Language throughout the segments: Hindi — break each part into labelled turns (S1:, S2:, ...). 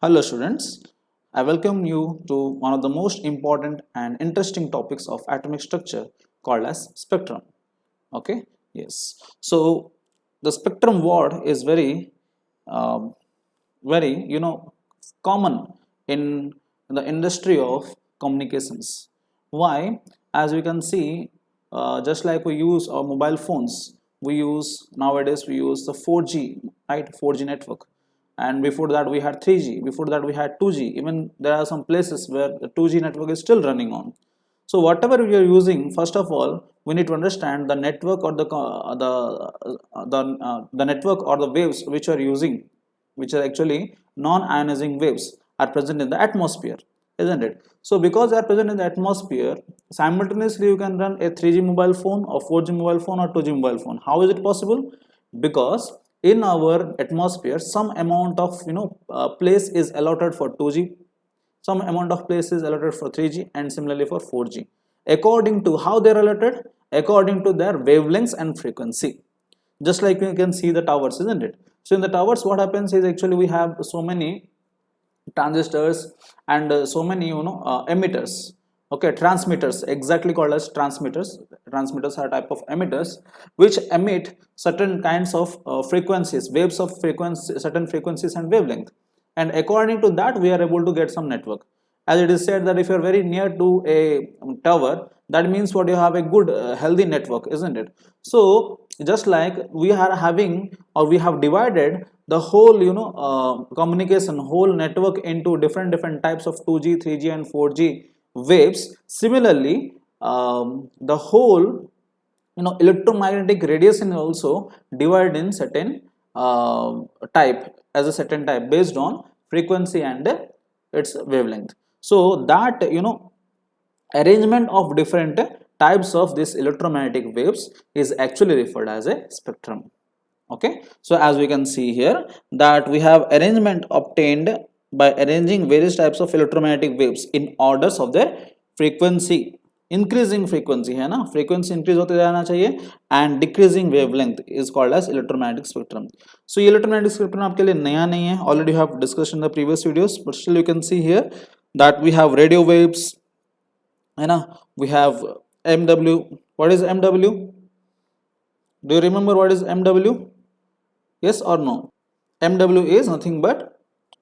S1: Hello students, I welcome you to one of the most important and interesting topics of atomic structure called as spectrum. Okay, yes. So the spectrum word is um, very common in the industry of communications. Why? As we can see, just like we use our mobile phones, we use nowadays we use the 4G, right? 4G network, and before that we had 3G, before that we had 2G. Even there are some places where the 2G network is still running on. So whatever we are using, first of all we need to understand the network or the network or the waves which are using, which are actually non-ionizing waves, are present in the atmosphere, isn't it? So because they are present in the atmosphere, simultaneously you can run a 3G mobile phone or 4G mobile phone or 2G mobile phone. How is it possible? Because in our atmosphere some amount of place is allotted for 2G, some amount of place is allotted for 3G, and similarly for 4G. According to how they are allotted, according to their wavelengths and frequency. Just like you can see the towers, isn't it? So in the towers what happens is actually we have so many transistors and so many emitters. Okay, transmitters, exactly called as transmitters. Transmitters are a type of emitters which emit certain kinds of frequencies, waves of frequency, certain frequencies and wavelength, and according to that we are able to get some network. As it is said that if you are very near to a tower, that means what, you have a good healthy network, isn't it? So just like we are having, or we have divided the whole communication whole network into different types of 2G, 3G and 4G waves. Similarly, the whole electromagnetic radiation is also divided in certain type, as a certain type based on frequency and its wavelength. So that arrangement of different types of these electromagnetic waves is actually referred as a spectrum. Okay, so as we can see here that we have arrangement obtained by arranging various types of electromagnetic waves in orders of their frequency. Increasing frequency है ना, frequency increase होते जाना चाहिए, and decreasing wavelength is called as electromagnetic spectrum. So ये electromagnetic spectrum आपके लिए नया नहीं है, already you have discussed in the previous videos, but still you can see here that we have radio waves है ना, we have MW. What is MW? Do you remember what is MW? Yes or no? MW is nothing but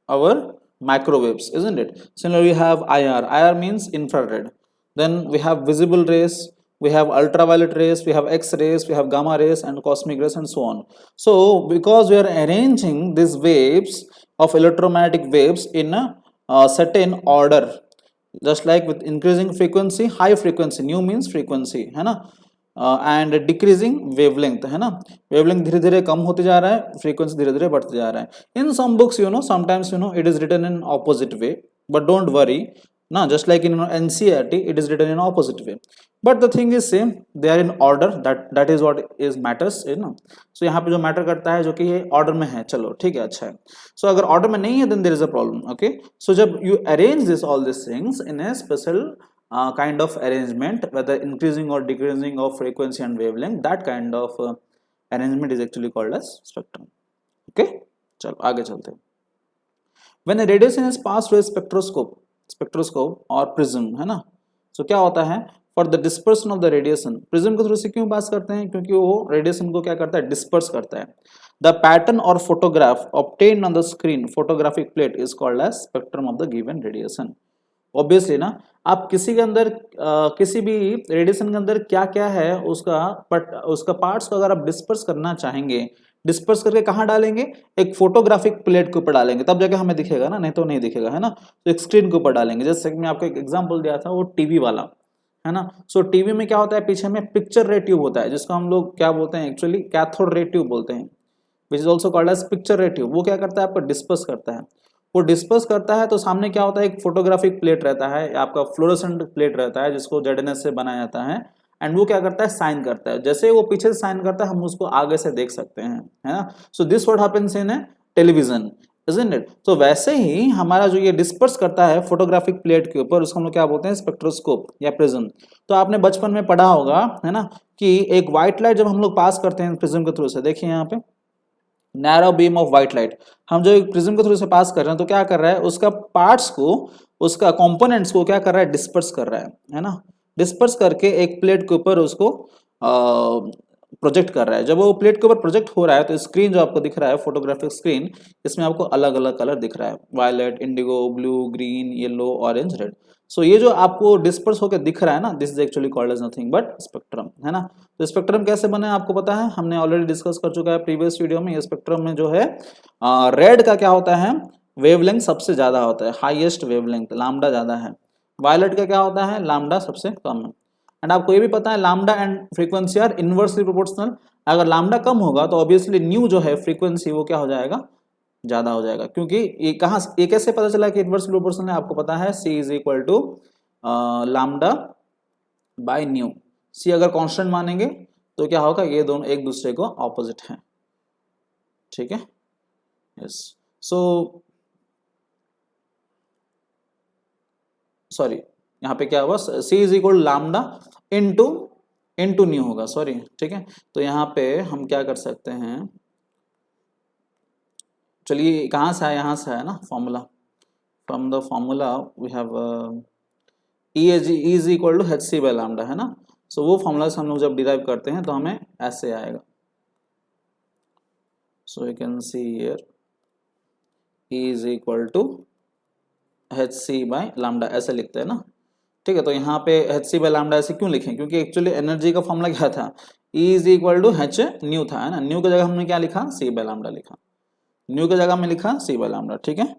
S1: our microwaves, isn't it? Similarly, we have IR. IR means infrared. Then we have visible rays, we have ultraviolet rays, we have X rays, we have gamma rays and cosmic rays and so on. So because we are arranging these waves of electromagnetic waves in a certain order, just like with increasing frequency, high frequency, new means frequency है ना, एंड डिक्रीजिंग वेवलेंथ है ना, वेवलेंथ धीरे धीरे कम होते जा रहा है, फ्रीक्वेंसी धीरे धीरे बढ़ते जा रहा है. In some books sometimes it is written in opposite way, but don't worry ना, just like in NCERT it is written in opposite way, but the thing is same, they are in order. That is what is matters, so यहाँ पे जो मैटर करता है जो कि ये ऑर्डर में है, चलो ठीक है, अच्छा है. सो अगर ऑर्डर में नहीं है then there is a problem. Okay, so जब you arrange this all these things in a special kind of arrangement, whether increasing or decreasing of frequency and wavelength, that kind of arrangement is actually called as spectrum. Okay, चलो आगे चलते हैं. When a radiation is passed through a spectroscope or prism है ना, so क्या होता है, for the dispersion of the radiation, prism के थ्रू से क्यों पास करते हैं, क्योंकि वो रेडिएशन को क्या करता है, डिस्पर्स करता है. The pattern or photograph obtained on the screen photographic plate is called as spectrum of the given radiation. Obviously ना, आप किसी के अंदर किसी भी रेडिएशन के अंदर क्या क्या है उसका पार्ट्स को अगर आप डिस्पर्स करना चाहेंगे, डिस्पर्स करके कहाँ डालेंगे, एक फोटोग्राफिक प्लेट के ऊपर डालेंगे, तब जाके हमें दिखेगा ना, नहीं तो नहीं दिखेगा, है ना. तो एक स्क्रीन के ऊपर डालेंगे, जैसे मैं आपको एक एग्जांपल दिया था वो टीवी वाला, है ना. सो टीवी में क्या होता है, पीछे में पिक्चर रे ट्यूब होता है, जिसको हम लोग क्या बोलते हैं, एक्चुअली कैथोड रे ट्यूब बोलते हैं, which is also called as picture ray tube. वो क्या करता है, आपको डिस्पर्स करता है. वो डिस्पर्स करता है तो सामने क्या होता है, एक फोटोग्राफिक प्लेट रहता है, आपका फ्लोरोसेंट प्लेट रहता है, जिसको ZNS से बनाया जाता है, एंड वो क्या करता है, साइन करता है. जैसे वो पीछे से साइन करता है हम उसको आगे से देख सकते हैं, है ना. So this what happens in television, isn't it? तो वैसे ही हमारा जो ये डिस्पर्स करता है फोटोग्राफिक प्लेट के ऊपर, उसको हम लोग क्या बोलते हैं, स्पेक्ट्रोस्कोप या प्रिज्म. तो आपने बचपन में पढ़ा होगा, है ना, कि एक व्हाइट लाइट जब हम लोग पास करते हैं प्रिज्म के थ्रू से, देखिए यहाँ पे narrow beam of white light, हम जो एक प्रिज्म के थ्रू से पास कर रहे हैं तो क्या कर रहा है, उसका पार्ट्स को, उसका कंपोनेंट्स को क्या कर रहा है, डिस्पर्स कर रहा है ना, डिस्पर्स करके एक प्लेट के ऊपर उसको प्रोजेक्ट कर रहा है। जब वो प्लेट के ऊपर प्रोजेक्ट हो रहा है तो स्क्रीन जो आपको दिख रहा है, फोटोग्राफिक स्क्रीन, इसमें आपको अलग अलग कलर दिख रहा है, violet, indigo, blue, green, yellow, orange, red. So ये जो आपको डिस्पर्स होकर दिख रहा है ना, this is actually called as nothing but spectrum, है ना। तो स्पेक्ट्रम कैसे बने आपको पता है, हमने ऑलरेडी डिस्कस कर चुका है प्रीवियस वीडियो में। स्पेक्ट्रम में जो है रेड का क्या होता है, वेवलेंथ सबसे ज्यादा होता है, हाईएस्ट वेवलेंथ, लैम्डा ज्यादा है। वायलेट का क्या होता है, लैम्डा सबसे कम है। एंड आपको ये भी पता है lambda and frequency are inversely proportional. अगर लैम्डा कम होगा तो ऑब्वियसली न्यू जो है फ्रीक्वेंसी वो क्या हो जाएगा, ज्यादा हो जाएगा। क्योंकि ये कैसे पता चला कि इनवर्सली प्रोपोर्शनल है, आपको पता है C is equal to lambda by nu. C अगर कांस्टेंट मानेंगे तो क्या होगा, ये दोनों एक दूसरे को ऑपोजिट हैं, ठीक है। यस, सो सॉरी, यहाँ पे क्या हुआ, C is equal lambda into into nu होगा, सॉरी, ठीक है। तो यहाँ पे हम क्या कर सकते हैं, चलिए कहाँ से है, यहाँ से है ना formula, from the formula we have E is equal to H C by lambda, है ना। सो वो फॉर्मूला से हम लोग जब डिराइव करते हैं तो हमें ऐसे आएगा। So you can see here E is equal to H C by lambda, ऐसे लिखते हैं ना, ठीक है। तो यहाँ पे एच सी बाय लैम्डा ऐसे क्यों लिखें, क्योंकि एक्चुअली एनर्जी का फॉर्मूला क्या था, E is equal to H nu था, है ना। न्यू की जगह हमने क्या लिखा, सी बाय लैम्डा लिखा, न्यू की जगह में लिखा सी बाय लैम्डा, ठीक है।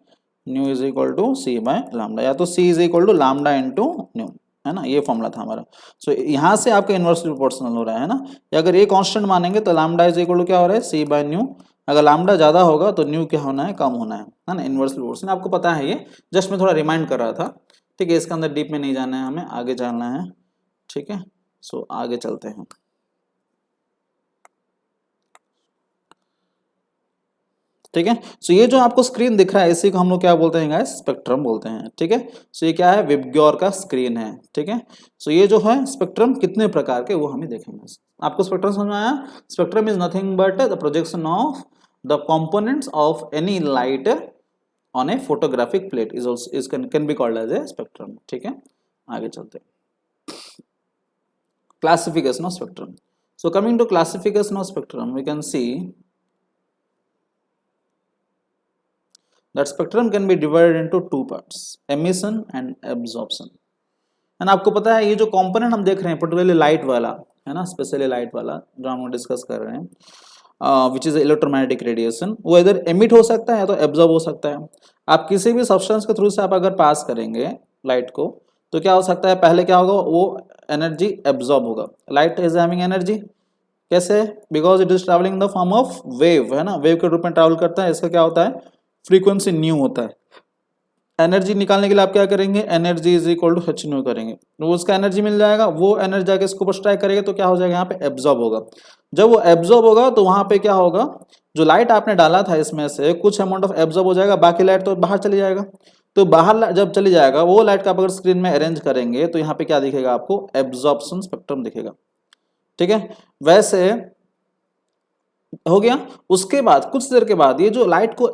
S1: Nu is equal to C by lambda, या तो C is equal to lambda into nu, है ना, ये फॉर्मूला था हमारा। सो यहाँ से आपका इनवर्सली प्रोपोर्शनल हो रहा है ना, या अगर ये कांस्टेंट मानेंगे तो लैम्डा इज इक्वल टू क्या हो रहा है, सी बाय न्यू। अगर लैम्डा ज्यादा होगा तो न्यू क्या होना है, कम होना है ना, इनवर्सली प्रोपोर्शनल आपको पता है ये, जस्ट मैं थोड़ा रिमाइंड कर रहा था, ठीक है। इसके अंदर डीप में नहीं जाना है, हमें आगे जाना है, ठीक है। सो आगे चलते हैं, ठीक है। सो ये जो आपको स्क्रीन दिख रहा है इसी को हम लोग क्या बोलते हैं गाइस, स्पेक्ट्रम बोलते हैं, ठीक है। सो ये क्या है, विबग्योर का स्क्रीन है, ठीक है। सो ये जो है स्पेक्ट्रम कितने प्रकार के वो हमें देखेंगे। आपको स्पेक्ट्रम समझ में आया, spectrum is nothing but the projection of the components of any light on a photographic plate is also is can be called as a spectrum, ठीक है। आगे चलते हैं, classification of spectrum. So coming to classification of spectrum we can see that spectrum can be divided into two parts, emission and absorption। है ना, आपको पता है ये जो कंपोनेंट हम देख रहे हैं पर्टिकुलरली लाइट वाला, है ना, स्पेशली लाइट वाला जो हम डिस्कस कर रहे हैं, विच इज इलेक्ट्रोमैग्नेटिक रेडिएशन, वो इधर एमिट हो सकता है या तो एब्जॉर्ब हो सकता है। आप किसी भी सब्सटेंस के थ्रू से आप अगर पास करेंगे लाइट को तो क्या हो सकता है, पहले क्या होगा, वो एनर्जी एब्जॉर्ब होगा। लाइट इज हैविंग एनर्जी, कैसे, because it is travelling in the form of wave, है ना, वेव के रूप में ट्रैवल करता है। इसका क्या होता है, फ्रीक्वेंसी न्यू होता है। एनर्जी निकालने के लिए आप क्या करेंगे, energy is equal to H nu करेंगे, वो उसका एनर्जी मिल जाएगा, वो एनर्जी जाके इसके ऊपर स्ट्राइक करेगा तो क्या हो जाएगा, यहाँ पे एब्जॉर्ब होगा। जब वो एब्जॉर्ब होगा तो वहां पे क्या होगा, जो लाइट आपने डाला था इसमें से कुछ अमाउंट ऑफ एब्जॉर्ब हो जाएगा, बाकी लाइट तो बाहर चली जाएगा। तो बाहर जब चली जाएगा वो लाइट का आप अगर स्क्रीन में अरेंज करेंगे तो यहाँ पे क्या दिखेगा आपको, एब्जॉर्प्शन स्पेक्ट्रम दिखेगा, ठीक है। वैसे हो गया। उसके बाद कुछ देर के बाद ये जो लाइट को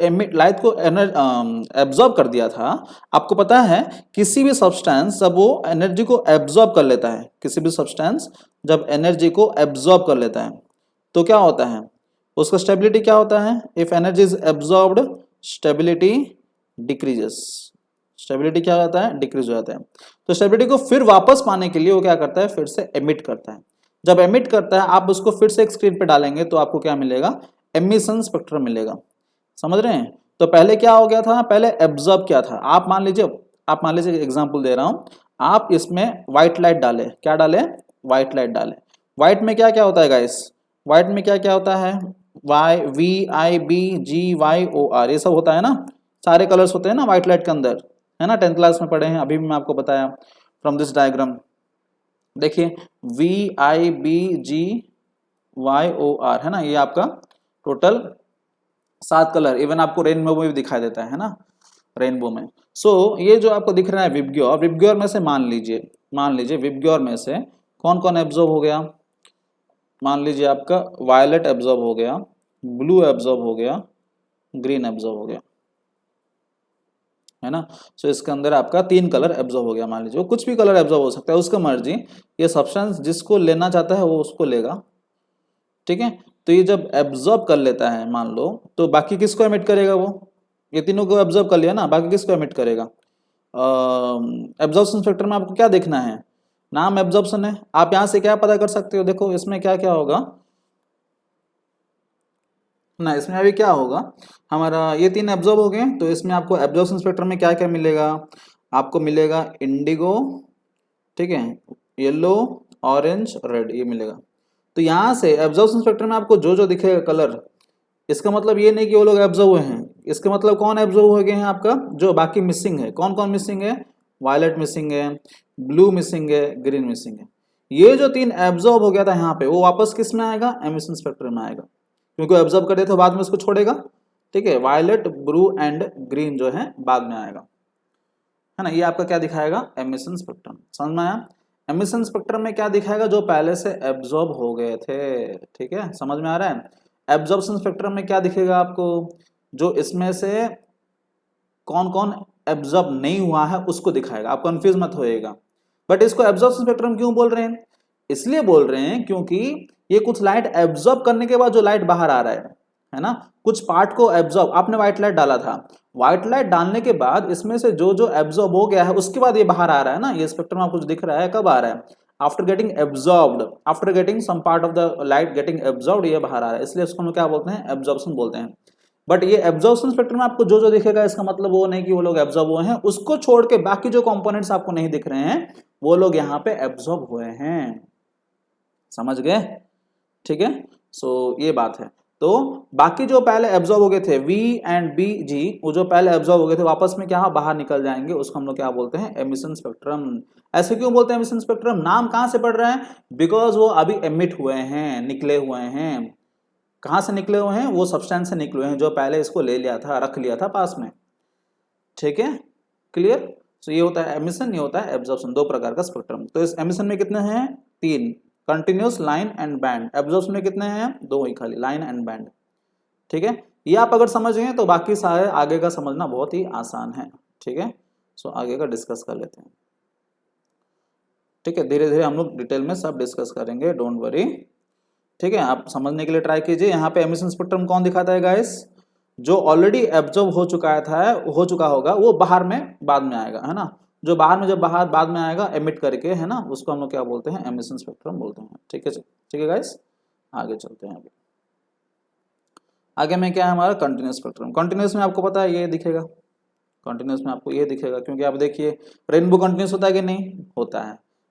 S1: एब्जॉर्ब कर दिया था, आपको पता है किसी भी सब्सटेंस जब वो एनर्जी को एब्जॉर्ब कर लेता है, किसी भी सब्सटेंस जब एनर्जी को एब्जॉर्ब कर लेता है तो क्या होता है, उसका स्टेबिलिटी क्या होता है, if energy is absorbed stability decreases, stability क्या होता है, डिक्रीज हो जाता है। तो स्टेबिलिटी को फिर वापस पाने के लिए वो क्या करता है, फिर से एमिट करता है। जब एमिट करता है आप उसको फिर से एक स्क्रीन पे डालेंगे तो आपको क्या मिलेगा, एमिशन स्पेक्ट्रम मिलेगा, समझ रहे हैं। तो पहले क्या हो गया था, पहले एब्जॉर्ब किया था। आप मान लीजिए एग्जांपल दे रहा हूं, आप इसमें व्हाइट लाइट डाले, क्या डाले, व्हाइट लाइट डाले। व्हाइट में क्या क्या होता है गाइस, व्हाइट में क्या क्या होता है, Y V I B G Y O R, ये सब होता है ना, सारे कलर्स होते हैं ना व्हाइट लाइट के अंदर, है ना, 10th क्लास में पढ़े हैं, अभी भी मैं आपको बताया फ्रॉम दिस डायग्राम। देखिए V I B G Y O R, है ना, ये आपका टोटल 7 कलर, इवन आपको रेनबो में भी दिखाई देता है ना, रेनबो में। सो ये जो आपको दिख रहा है विबग्योर, विबग्योर में से मान लीजिए विबग्योर में से कौन कौन एब्जॉर्ब हो गया, मान लीजिए आपका वायलेट एब्जॉर्ब हो गया, ब्लू एब्जॉर्ब हो गया, ग्रीन एब्जॉर्ब हो गया, है ना। सो इसके अंदर आपका 3 कलर एब्जॉर्ब हो गया। मान लीजिए कुछ भी कलर एब्जॉर्ब हो सकता है, उसका मर्जी। ये सब्सटेंस जिसको लेना चाहता है वो उसको लेगा, ठीक है। तो ये जब एब्जॉर्ब कर लेता है मान लो, तो बाकी किसको एमिट करेगा वो? ये तीनों को एब्जॉर्ब कर लिया ना, बाकी किसको एमिट करेगा? एब्जॉर्प्शन स्पेक्ट्रम में आपको क्या देखना है? नाम एब्जॉर्प्शन है। आप यहां से क्या पता कर सकते हो? देखो इसमें क्या क्या होगा ना, इसमें अभी क्या होगा, हमारा ये 3 एब्जॉर्ब हो गए, तो इसमें आपको एब्जॉर्प्शन स्पेक्ट्रम में क्या क्या मिलेगा? आपको मिलेगा इंडिगो, ठीक है, येलो, ऑरेंज, रेड, ये मिलेगा। तो यहाँ से एब्जॉर्प्शन स्पेक्ट्रम में आपको जो जो दिखेगा कलर, इसका मतलब ये नहीं कि वो लोग एब्जॉर्ब हुए हैं, इसका मतलब कौन एब्जॉर्ब हो गए हैं? आपका जो बाकी मिसिंग है, कौन कौन मिसिंग है? वायलेट मिसिंग है, ब्लू मिसिंग है, ग्रीन मिसिंग है। ये जो 3 एब्जॉर्ब हो गया था यहाँ पे, वो वापस किस में आएगा? एमिशन स्पेक्ट्रम में आएगा, क्योंकि एब्जॉर्ब कर देते बाद में उसको छोड़ेगा, ठीक है। वायलेट, ब्लू एंड ग्रीन जो है बाद में आएगा, है ना। ये आपका क्या दिखाएगा? Emission spectrum. समझ में आया? एमिशन स्पेक्ट्रम में क्या दिखाएगा? जो पहले से एब्जॉर्ब हो गए थे, ठीक है, समझ में आ रहा है। एब्जॉर्प्शन स्पेक्ट्रम में क्या दिखेगा आपको? जो इसमें से कौन कौन एब्जॉर्ब नहीं हुआ है उसको दिखाएगा, आप कंफ्यूज मत होइएगा। बट इसको एब्जॉर्प्शन स्पेक्ट्रम क्यों बोल रहे हैं? इसलिए बोल रहे हैं क्योंकि ये कुछ लाइट एब्जॉर्ब करने के बाद जो लाइट बाहर आ रहा है ना, कुछ पार्ट को एब्जॉर्ब, आपने व्हाइट लाइट डाला था, व्हाइट लाइट डालने के बाद इसमें से जो जो एब्जॉर्ब हो गया है उसके बाद ये बाहर आ रहा है ना, ये स्पेक्ट्रम आपको दिख रहा है, कब आ रहा है? After getting absorbed, after getting some part of the light getting absorbed, ये बाहर आ रहा है, इसलिए उसको हम क्या बोलते हैं? एब्जॉर्प्शन बोलते हैं। बट ये एब्जॉर्प्शन स्पेक्ट्रम में आपको जो जो दिखेगा, इसका मतलब वो नहीं कि वो लोग एब्जॉर्ब हुए हैं, उसको छोड़ के बाकी जो कंपोनेंट्स आपको नहीं दिख रहे हैं वो लोग यहाँ पे एब्जॉर्ब हुए हैं। समझ गए? ठीक है। सो ये बात है। तो बाकी जो पहले एब्जॉर्ब हो गए थे V एंड BG, वो जो पहले एब्जॉर्ब हो गए थे वापस में क्या बाहर निकल जाएंगे, उसको हम लोग क्या बोलते हैं? Emission spectrum. ऐसे क्यों बोलते हैं एमिशन स्पेक्ट्रम? नाम कहां से पड़ रहा है? बिकॉज वो अभी एमिट हुए हैं, निकले हुए हैं। कहां से निकले हुए हैं? वो सब्सटेंस से निकले हुए हैं जो पहले इसको ले लिया था, रख लिया था पास में, ठीक है। क्लियर? सो ये होता है एमिशन, ये होता है एब्जॉर्प्शन, 2 प्रकार का स्पेक्ट्रम। तो इस एमिशन में कितने हैं? 3, continuous, line and band. Absorption में कितने हैं? 2 ही खाली, लाइन एंड बैंड, ठीक है। ये आप अगर समझ गए तो बाकी सारे आगे का समझना बहुत ही आसान है, ठीक है। सो आगे का डिस्कस कर लेते हैं, ठीक है। धीरे धीरे हम लोग डिटेल में सब डिस्कस करेंगे, डोंट वरी, ठीक है। आप समझने के लिए ट्राई कीजिए। यहाँ पे एमिशन स्पेक्ट्रम कौन दिखाता है गाइस? जो ऑलरेडी एब्जॉर्ब हो चुका था, हो चुका होगा, वो बाहर में बाद में आएगा, है ना। जो बाहर में, जब बाहर बाद में आएगा एमिट करके, है ना, उसको हम लोग क्या बोलते हैं? एमिशन स्पेक्ट्रम बोलते हैं, ठीक है। ठीक है गाइस, आगे चलते हैं। अभी आगे में क्या है हमारा? Continuous spectrum. कंटिन्यूस में आपको पता है ये दिखेगा, कंटिन्यूस में आपको ये दिखेगा, क्योंकि आप देखिए रेनबो कंटिन्यूस होता है कि नहीं होता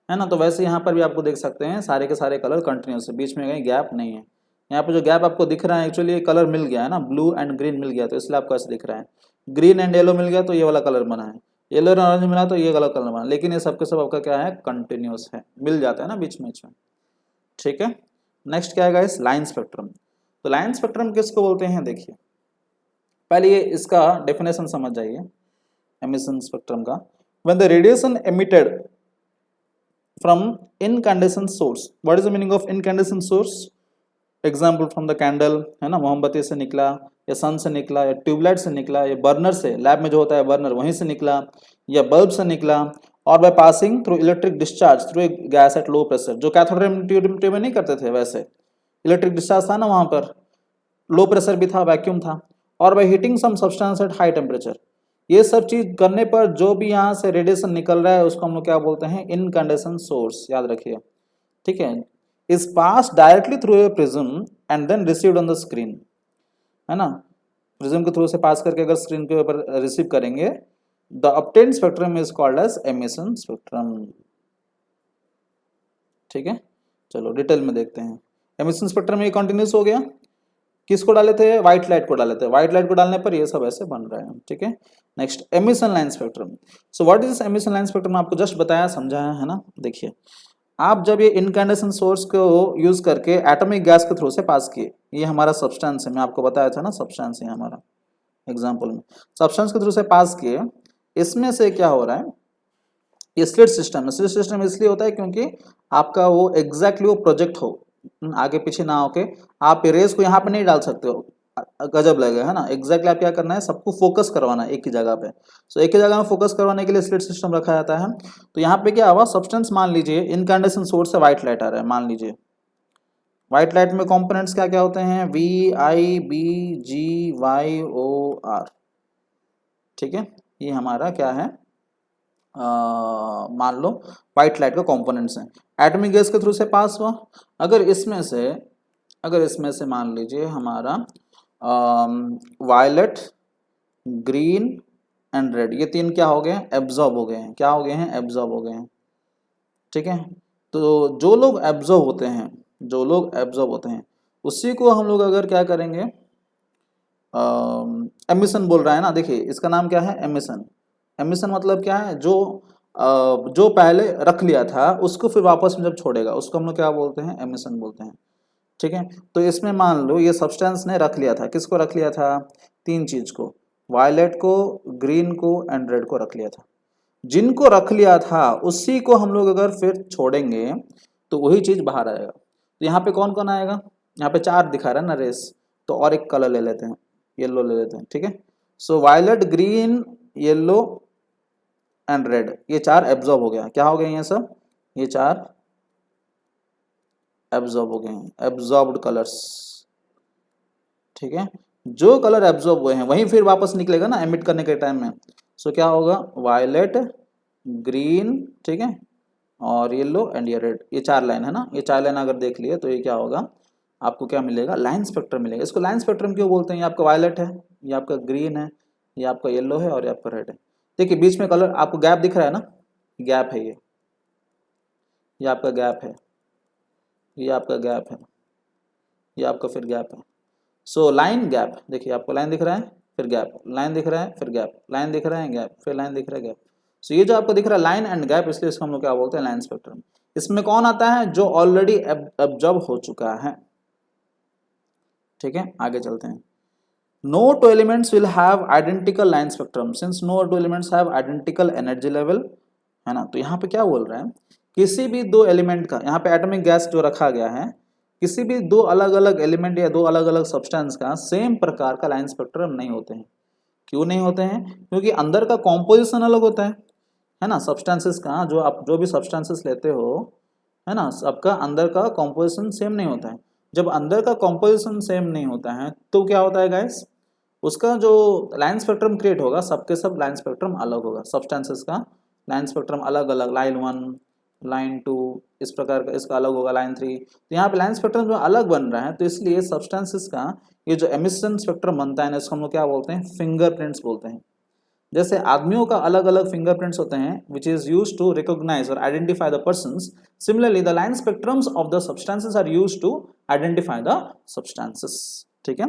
S1: है ना। तो वैसे यहाँ पर भी आपको देख सकते हैं सारे के सारे कलर कंटिन्यूस है, बीच में कहीं गैप नहीं है। यहाँ पे जो गैप आपको दिख रहा है, एक्चुअली ये कलर मिल गया है ना, ब्लू एंड ग्रीन मिल गया, तो इसलिए आपको ऐसे दिख रहा है। ग्रीन एंड येलो मिल गया तो ये वाला कलर बना है, येलो एंड ऑरेंज मिला तो ये वाला कलर बना, लेकिन ये सबके सब आपका क्या है? कंटिन्यूस है, मिल जाता है ना बीच में, ठीक है। नेक्स्ट क्या है गाइस? Line spectrum. तो लाइन स्पेक्ट्रम किसको बोलते हैं? देखिए पहले ये इसका डेफिनेशन समझ जाइए एमिशन स्पेक्ट्रम का। When the radiation emitted from incandescent source, what is the meaning of incandescent source? Example from the candle, है ना, मोमबत्ती से निकला, या सन से निकला, या ट्यूबलाइट से निकला, या बर्नर से, लैब में जो होता है बर्नर वहीं से निकला, या बल्ब से निकला, और by passing through electric discharge through a gas at low pressure. जो कैथोड ट्यूब में नहीं करते थे, वैसे इलेक्ट्रिक डिस्चार्ज था ना वहां पर, लो प्रेशर भी था, वैक्यूम था, और by heating some substance at high temperature. ये सब चीज करने पर जो भी यहाँ से रेडिएशन निकल रहा है उसको हम लोग क्या बोलते हैं? इनकैंडेसेंट सोर्स, याद रखिए, ठीक है। Is pass directly through a prism and then received on the screen, है ना। प्रिज्म के थ्रू से पास करके अगर स्क्रीन के ऊपर रिसीव करेंगे, the obtained spectrum is called as emission spectrum, ठीक है। चलो डिटेल में देखते हैं। एमिशन स्पेक्ट्रम ये कंटिन्यूस हो गया, किसको डाले थे? व्हाइट लाइट को डाले थे। व्हाइट लाइट को डालने पर ये सब ऐसे बन रहा है, ठीक है। Next emission line spectrum. So what is emission line spectrum? आपको जस्ट बताया, समझाया है ना। देखिए आप जब ये इनकैंडेसेंट सोर्स को यूज करके एटॉमिक गैस के थ्रू से पास किए, ये हमारा सब्सटेंस है, मैं आपको बताया था ना, सब्सटेंस है हमारा एग्जाम्पल में, सब्सटेंस के थ्रू से पास किए, इसमें से क्या हो रहा है? ये स्लिट सिस्टम है। स्लिट सिस्टम इसलिए होता है क्योंकि आपका वो एग्जैक्टली वो प्रोजेक्ट हो, आगे पीछे ना होके आप रेज को यहाँ पे नहीं डाल सकते हो, गजब लगेगा, है ना। एग्जैक्टली आप क्या करना है, सबको फोकस करवाना है एक ही जगह पे। सो एक ही जगह में फोकस करवाने के लिए स्लिट सिस्टम रखा जाता है। तो यहाँ पे क्या हुआ, सब्सटेंस मान लीजिए इनकैंडेसेंट सोर्स से व्हाइट लाइट आ रहा है, मान लीजिए व्हाइट लाइट में कंपोनेंट्स क्या क्या होते हैं, V I B G Y O R, ठीक है। ये हमारा क्या है, मान लो व्हाइट लाइट का कंपोनेंट्स हैं, एटॉमिक गैस के थ्रू से पास हुआ। अगर इसमें से मान लीजिए हमारा वायलेट, ग्रीन एंड रेड, ये तीन क्या हो गए हैं, एब्जॉर्ब हो गए हैं, क्या हो गए हैं, एब्जॉर्ब हो गए हैं, ठीक है। तो जो लोग एब्जॉर्ब होते हैं उसी को हम लोग अगर क्या करेंगे, एमिशन बोल रहा है ना, देखिए इसका नाम क्या है, एमिशन। एमिशन मतलब क्या है, जो पहले रख लिया था उसको फिर वापस में जब छोड़ेगा उसको हम लोग क्या बोलते हैं, एमिशन बोलते हैं, ठीक है। तो इसमें मान लो ये सब्सटेंस ने रख लिया था, किसको रख लिया था, तीन चीज को, वायलेट को, ग्रीन को एंड रेड को रख लिया था। जिनको रख लिया था उसी को हम लोग अगर फिर छोड़ेंगे तो वही चीज बाहर आएगा। तो यहाँ पे कौन कौन आएगा, यहाँ पे चार दिखा रहा है ना रेस, तो और एक कलर ले लेते हैं, येलो ले लेते हैं, ठीक है। So violet, green, yellow and red, ये चार एब्जॉर्ब हो गया, क्या हो गए ये सब, ये चार एब्जॉर्ब हो गए हैं, एब्जॉर्ब्ड कलर्स, ठीक है। जो कलर एब्जॉर्ब हुए हैं वही फिर वापस निकलेगा ना एमिट करने के टाइम में। सो क्या होगा, वायलेट, ग्रीन, ठीक है, और येलो एंड ये रेड, ये चार लाइन है ना, ये चार लाइन अगर देख लिए तो ये क्या होगा, आपको क्या मिलेगा, लाइन स्पेक्ट्रम मिलेगा। इसको लाइन स्पेक्ट्रम क्यों बोलते हैं, ये आपका वायलेट है, ये आपका ग्रीन है, ये आपका येलो है और ये आपका रेड है। देखिए बीच में कलर आपको गैप दिख रहा है ना, गैप है ये आपका गैप है, ये आपका गैप है, ये आपका फिर गैप है। सो लाइन गैप, देखिए आपको लाइन दिख रहा है, फिर गैप, लाइन दिख रहा है, फिर गैप, लाइन दिख रहा है, गैप, फिर लाइन दिख रहा है, गैप। सो ये जो आपको दिख रहा है लाइन एंड गैप, इसलिए इसको हम लोग क्या बोलते हैं, लाइन स्पेक्ट्रम। इसमें कौन आता है, जो ऑलरेडी एब्जॉर्ब हो चुका है, ठीक है। आगे चलते हैं। No two elements will have identical line spectrum since no two elements have identical energy level, है ना। तो यहाँ पे क्या बोल रहा है, किसी भी दो एलिमेंट का, यहाँ पे एटॉमिक गैस जो रखा गया है, किसी भी दो अलग अलग एलिमेंट या दो अलग अलग सब्सटेंस का सेम प्रकार का लाइन स्पेक्ट्रम नहीं होते हैं। क्यों नहीं होते हैं, क्योंकि अंदर का कॉम्पोजिशन अलग होता है ना। सब्सटेंसेस का जो आप जो भी सब्सटेंसेस लेते हो, है ना, सबका अंदर का कॉम्पोजिशन सेम नहीं होता है। जब अंदर का कॉम्पोजिशन सेम नहीं होता है तो क्या होता है गाइस, उसका जो लाइन स्पेक्ट्रम क्रिएट होगा, सबके सब लाइन स्पेक्ट्रम अलग होगा, सब्सटेंसेस का लाइन स्पेक्ट्रम अलग अलग, लाइन 1, लाइन 2, इस प्रकार का इसका अलग होगा, लाइन 3। तो यहाँ पे लाइन स्पेक्ट्रम जो अलग बन रहा है, तो इसलिए सब्सटेंसेस का ये जो एमिशन स्पेक्ट्रम बनता है ना, इसको हम लोग क्या बोलते हैं, फिंगरप्रिंट्स बोलते हैं। जैसे आदमियों का अलग अलग फिंगरप्रिंट्स होते हैं which is used to recognise और identify the persons, similarly the line spectrums of the substances are used to identify the substances, ठीक है।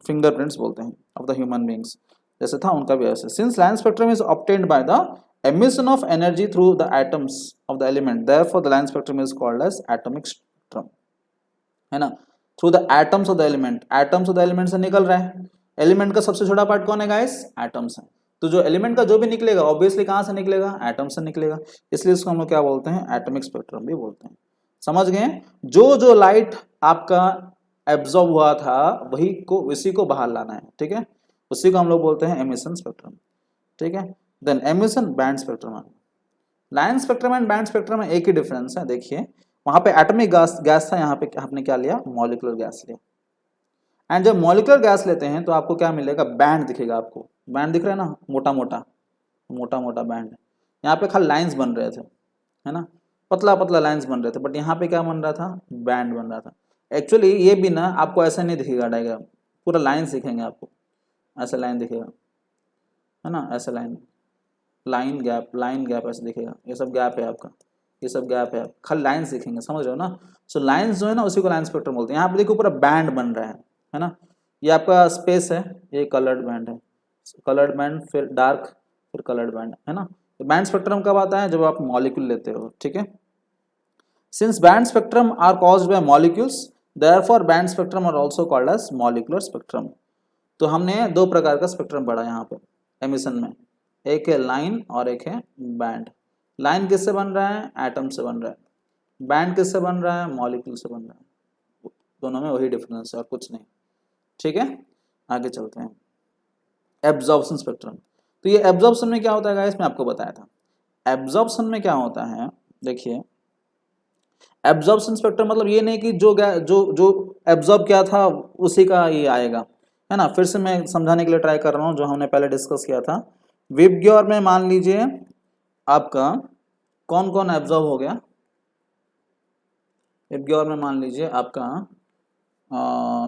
S1: फिंगरप्रिंट्स बोलते हैं ऑफ द ह्यूमन बींग्स, जैसे था उनका भी ऐसे। Since line spectrum is obtained by the emission of energy through the atoms of the element, therefore the line spectrum is called as atomic spectrum, है ना। Through the atoms of the element, atoms of the element से निकल रहा है, एलिमेंट का सबसे छोटा पार्ट कौन है गाइस, एटम्स है। तो जो एलिमेंट का जो भी निकलेगा ऑब्वियसली कहाँ से निकलेगा, एटम से निकलेगा, इसलिए इसको हम लोग क्या बोलते हैं, एटॉमिक स्पेक्ट्रम भी बोलते हैं। समझ गए, जो जो लाइट आपका एब्जॉर्ब हुआ था वही को उसी को बाहर लाना है, ठीक है, उसी को हम लोग बोलते हैं एमिशन स्पेक्ट्रम, ठीक है। Then emission band spectrum, line spectrum and band spectrum में एक ही डिफरेंस है, देखिए वहां पे एटॉमिक गैस था, यहाँ पे आपने क्या लिया, मॉलिक्यूलर गैस लिया। एंड जब मॉलिक्यूलर गैस लेते हैं तो आपको क्या मिलेगा, बैंड दिखेगा, आपको बैंड दिख रहा है ना, मोटा मोटा बैंड। यहाँ पे खाली लाइंस बन रहे थे, है ना, पतला पतला लाइंस बन रहे थे, बट यहाँ पे क्या बन रहा था, बैंड बन रहा था। एक्चुअली ये भी ना आपको ऐसा नहीं दिखेगा डायग्राम, पूरा लाइन्स दिखेंगे आपको, ऐसा लाइन दिखेगा, है ना, ऐसा लाइन गैप ऐसे दिखेगा, ये सब गैप है आपका, ये सब गैप है, खाली लाइन्स दिखेंगे, समझ रहे हो ना। सो लाइन्स जो है ना उसी को लाइन स्पेक्ट्रम बोलते हैं। यहाँ पे देखो पूरा बैंड बन रहा है ना, ये आपका स्पेस है, ये कलर्ड बैंड है, कलर्ड बैंड फिर डार्क फिर कलर्ड बैंड, है ना। तो बैंड स्पेक्ट्रम कब आता है, जब आप मॉलिक्यूल लेते हो, ठीक है। Since band spectrum are caused by molecules, therefore band spectrum are also called as molecular spectrum. तो हमने दो प्रकार का स्पेक्ट्रम पढ़ा यहाँ पे एमिशन में, एक है लाइन और एक है बैंड। लाइन किससे बन रहा है, एटम से बन रहा है, बैंड किससे बन रहा है, मॉलिक्यूल से बन रहा है, दोनों में वही डिफरेंस है और कुछ नहीं। ठीक है, आगे चलते हैं। एब्जॉर्प्शन स्पेक्ट्रम, तो ये एब्जॉर्प्शन में क्या होता है गाइस, मैं आपको बताया था। एब्जॉर्प्शन में क्या होता है, देखिए एब्जॉर्प्शन स्पेक्ट्रम मतलब ये नहीं कि जो एब्जॉर्ब किया था उसी का ये आएगा, है ना। फिर से मैं समझाने के लिए ट्राई कर रहा हूँ जो हमने पहले डिस्कस किया था। विबग्योर में मान लीजिए आपका कौन कौन एब्जॉर्ब हो गया, विबग्योर में मान लीजिए आपका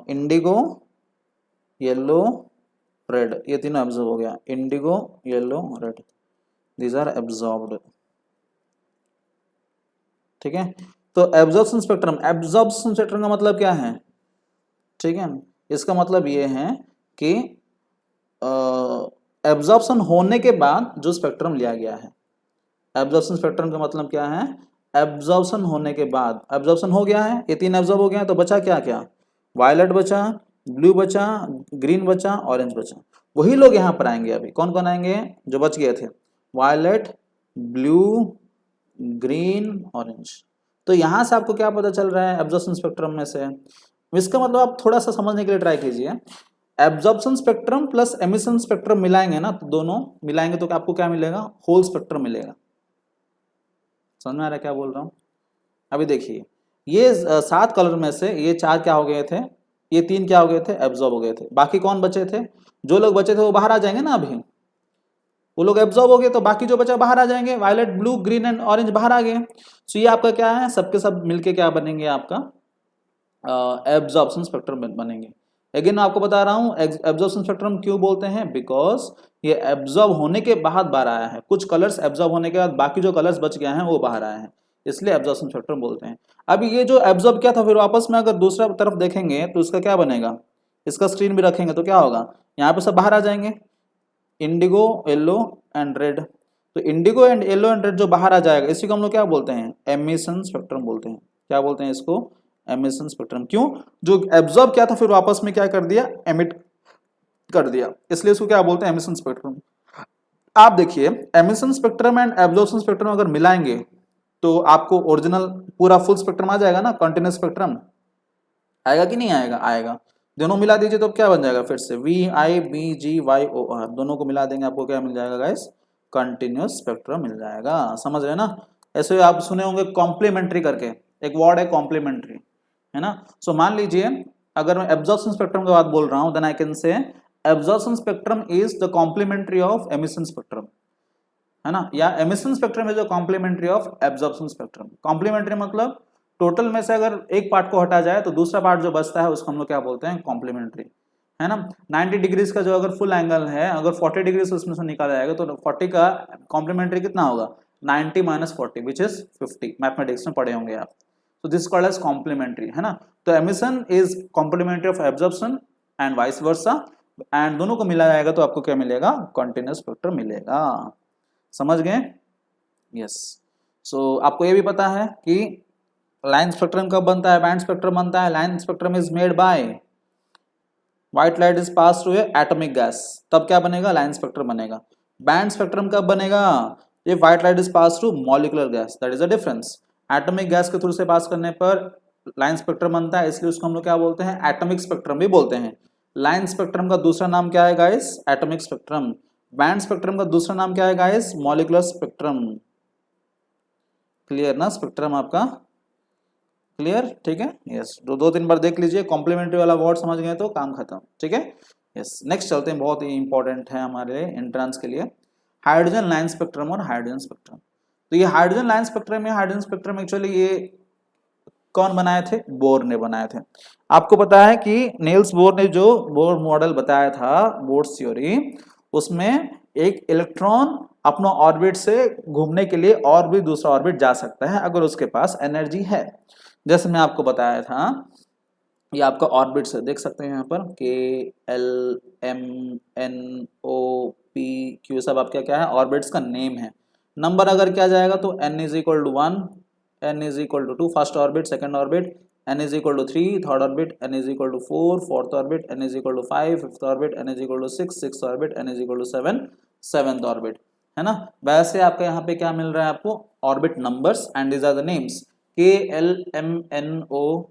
S1: इंडिगो, येलो, रेड, ये तीनों एब्जॉर्ब हो गया, indigo, yellow, red, these are absorbed. ठीक है, तो एब्जॉर्प्शन स्पेक्ट्रम का मतलब क्या है, ठीक है, इसका मतलब ये है कि एब्जॉर्प्शन होने के बाद जो स्पेक्ट्रम लिया गया है। एब्जॉर्प्शन स्पेक्ट्रम का मतलब क्या है, एब्जॉर्प्शन होने के बाद, एब्जॉर्प्शन हो गया है, ये तीन एब्जॉर्ब हो गया है, तो बचा क्या क्या, वायलेट बचा, ब्लू बचा, ग्रीन बचा, ऑरेंज बचा। वही लोग यहाँ पर आएंगे, अभी कौन कौन आएंगे जो बच गए थे, वायलेट, ब्लू, ग्रीन, ऑरेंज। तो यहां से आपको क्या पता चल रहा है एब्जॉर्प्शन स्पेक्ट्रम में से, इसका मतलब आप थोड़ा सा समझने के लिए ट्राई कीजिए। Absorption spectrum plus emission spectrum मिलाएंगे ना, तो दोनों मिलाएंगे तो आपको क्या मिलेगा, होल स्पेक्ट्रम मिलेगा। समझ में आ रहा है क्या बोल रहा हूँ। अभी देखिए ये 7 कलर में से ये 4 क्या हो गए थे, ये 3 क्या हो गए थे, एब्जॉर्ब हो गए थे। बाकी कौन बचे थे, जो लोग बचे थे वो बाहर आ जाएंगे ना, अभी वो लोग एब्जॉर्ब हो गए तो बाकी जो बचा बाहर आ जाएंगे, violet, blue, green and orange बाहर आ गए। सो ये आपका क्या है, सबके सब मिलके क्या बनेंगे, आपका एब्जॉर्प्शन स्पेक्ट्रम बनेंगे। अगेन मैं आपको बता रहा हूँ एब्जॉर्प्शन स्पेक्ट्रम क्यों बोलते हैं, बिकॉज ये एब्जॉर्ब होने के बाद बाहर आया है, कुछ कलर्स एब्जॉर्ब होने के बाद बाकी जो कलर्स बच गए हैं वो बाहर आए हैं, इसलिए एब्जॉर्प्शन स्पेक्ट्रम बोलते हैं। अब ये जो एब्जॉर्ब किया था फिर वापस में अगर दूसरा तरफ देखेंगे तो इसका क्या बनेगा, इसका स्क्रीन भी रखेंगे तो क्या होगा, यहाँ पे सब बाहर आ जाएंगे, इंडिगो, येलो एंड रेड। तो Indigo and yellow and red जो बाहर आ जाएगा इसी को हम लोग क्या बोलते हैं, एमिशन स्पेक्ट्रम बोलते हैं। क्या बोलते हैं इसको, एमिशन स्पेक्ट्रम। क्यों, जो एब्जॉर्ब किया था फिर वापस में क्या कर दिया, एमिट कर दिया, इसलिए इसको क्या बोलते हैं, एमिशन स्पेक्ट्रम। आप देखिए emission spectrum and absorption spectrum अगर मिलाएंगे तो आपको ओरिजिनल पूरा फुल स्पेक्ट्रम आ जाएगा ना, कंटिन्यूस स्पेक्ट्रम आएगा कि नहीं आएगा, आएगा। दोनों मिला दीजिए तो क्या बन जाएगा, फिर से VIBGYOR दोनों को मिला देंगे आपको क्या मिल जाएगा गाइस, कंटिन्यूस स्पेक्ट्रम मिल जाएगा। समझ रहे हैं ना। ऐसे आप सुने होंगे कॉम्प्लीमेंट्री करके, एक वर्ड है कॉम्प्लीमेंट्री, है ना। सो मान लीजिए अगर मैं एब्जॉर्प्शन स्पेक्ट्रम की बात बोल रहा हूं then I can say absorption spectrum is the complementary of emission spectrum, है ना, या emission spectrum is the complementary of absorption spectrum. Complementary मतलब टोटल में से अगर एक पार्ट को हटा जाए तो दूसरा पार्ट जो बचता है उसको हम लोग क्या बोलते हैं, कॉम्प्लीमेंट्री, है ना। 90 डिग्रीज का जो अगर फुल एंगल है, अगर 40 डिग्री से उसमें से निकाला जाएगा तो 40 का कॉम्प्लीमेंट्री कितना होगा, 90 माइनस 40 विच इज 50, मैथमेटिक्स में पढ़े होंगे आप। तो दिस कॉल्ड एज कॉम्प्लीमेंट्री, है ना। तो emission is complementary of absorption and vice versa, and दोनों को मिला जाएगा तो आपको क्या मिलेगा, कंटीन्यूअस स्पेक्ट्रम मिलेगा। समझ गए, यस। सो आपको ये भी पता है कि लाइन स्पेक्ट्रम कब बनता है, बैंड स्पेक्ट्रम बनता है। Line spectrum is made by white light is pass through atomic gas, तब क्या बनेगा, लाइन स्पेक्ट्रम बनेगा। बैंड स्पेक्ट्रम कब बनेगा, ये white light is pass through molecular gas, that is the difference. Atomic gas के थ्रू से पास करने पर लाइन स्पेक्ट्रम बनता है, इसलिए उसको हम लोग क्या बोलते हैं, एटॉमिक स्पेक्ट्रम भी बोलते हैं। लाइन स्पेक्ट्रम का दूसरा नाम क्या है guys, atomic spectrum. Band spectrum का दूसरा नाम क्या है गाइस, मॉलिक्यूलर स्पेक्ट्रम। क्लियर ना, स्पेक्ट्रम आपका क्लियर, ठीक है, यस। दो तीन बार देख लीजिए, कॉम्प्लीमेंट्री वाला वर्ड समझ गए तो काम खत्म, ठीक है, यस। नेक्स्ट चलते हैं, बहुत ही इंपॉर्टेंट है हमारे एंट्रेंस के लिए, हाइड्रोजन लाइन स्पेक्ट्रम और हाइड्रोजन स्पेक्ट्रम। तो ये हाइड्रोजन लाइन स्पेक्ट्रम या हाइड्रोजन स्पेक्ट्रम एक्चुअली ये कौन बनाए थे, बोर ने बनाए थे। आपको पता है कि नील्स बोर ने जो बोर मॉडल बताया था, बोर थ्योरी, उसमें एक इलेक्ट्रॉन अपना ऑर्बिट से घूमने के लिए और भी दूसरा ऑर्बिट जा सकता है अगर उसके पास एनर्जी है। जैसे मैं आपको बताया था, ये आपका ऑर्बिट से देख सकते हैं यहाँ पर KLMNOP Q सब आपका क्या है, ऑर्बिट्स का नेम है। नंबर अगर क्या जाएगा तो n is equal to 1, n is equal to 2 first orbit, second orbit, n is equal to 3 third orbit, n is equal to 4 fourth orbit, n is equal to 5 fifth orbit, n is equal to 6 sixth orbit, n is equal to 7 seventh orbit, है ना। वैसे आपका यहाँ पे क्या मिल रहा है आपको, orbit numbers and these are the names KLMNOPQ,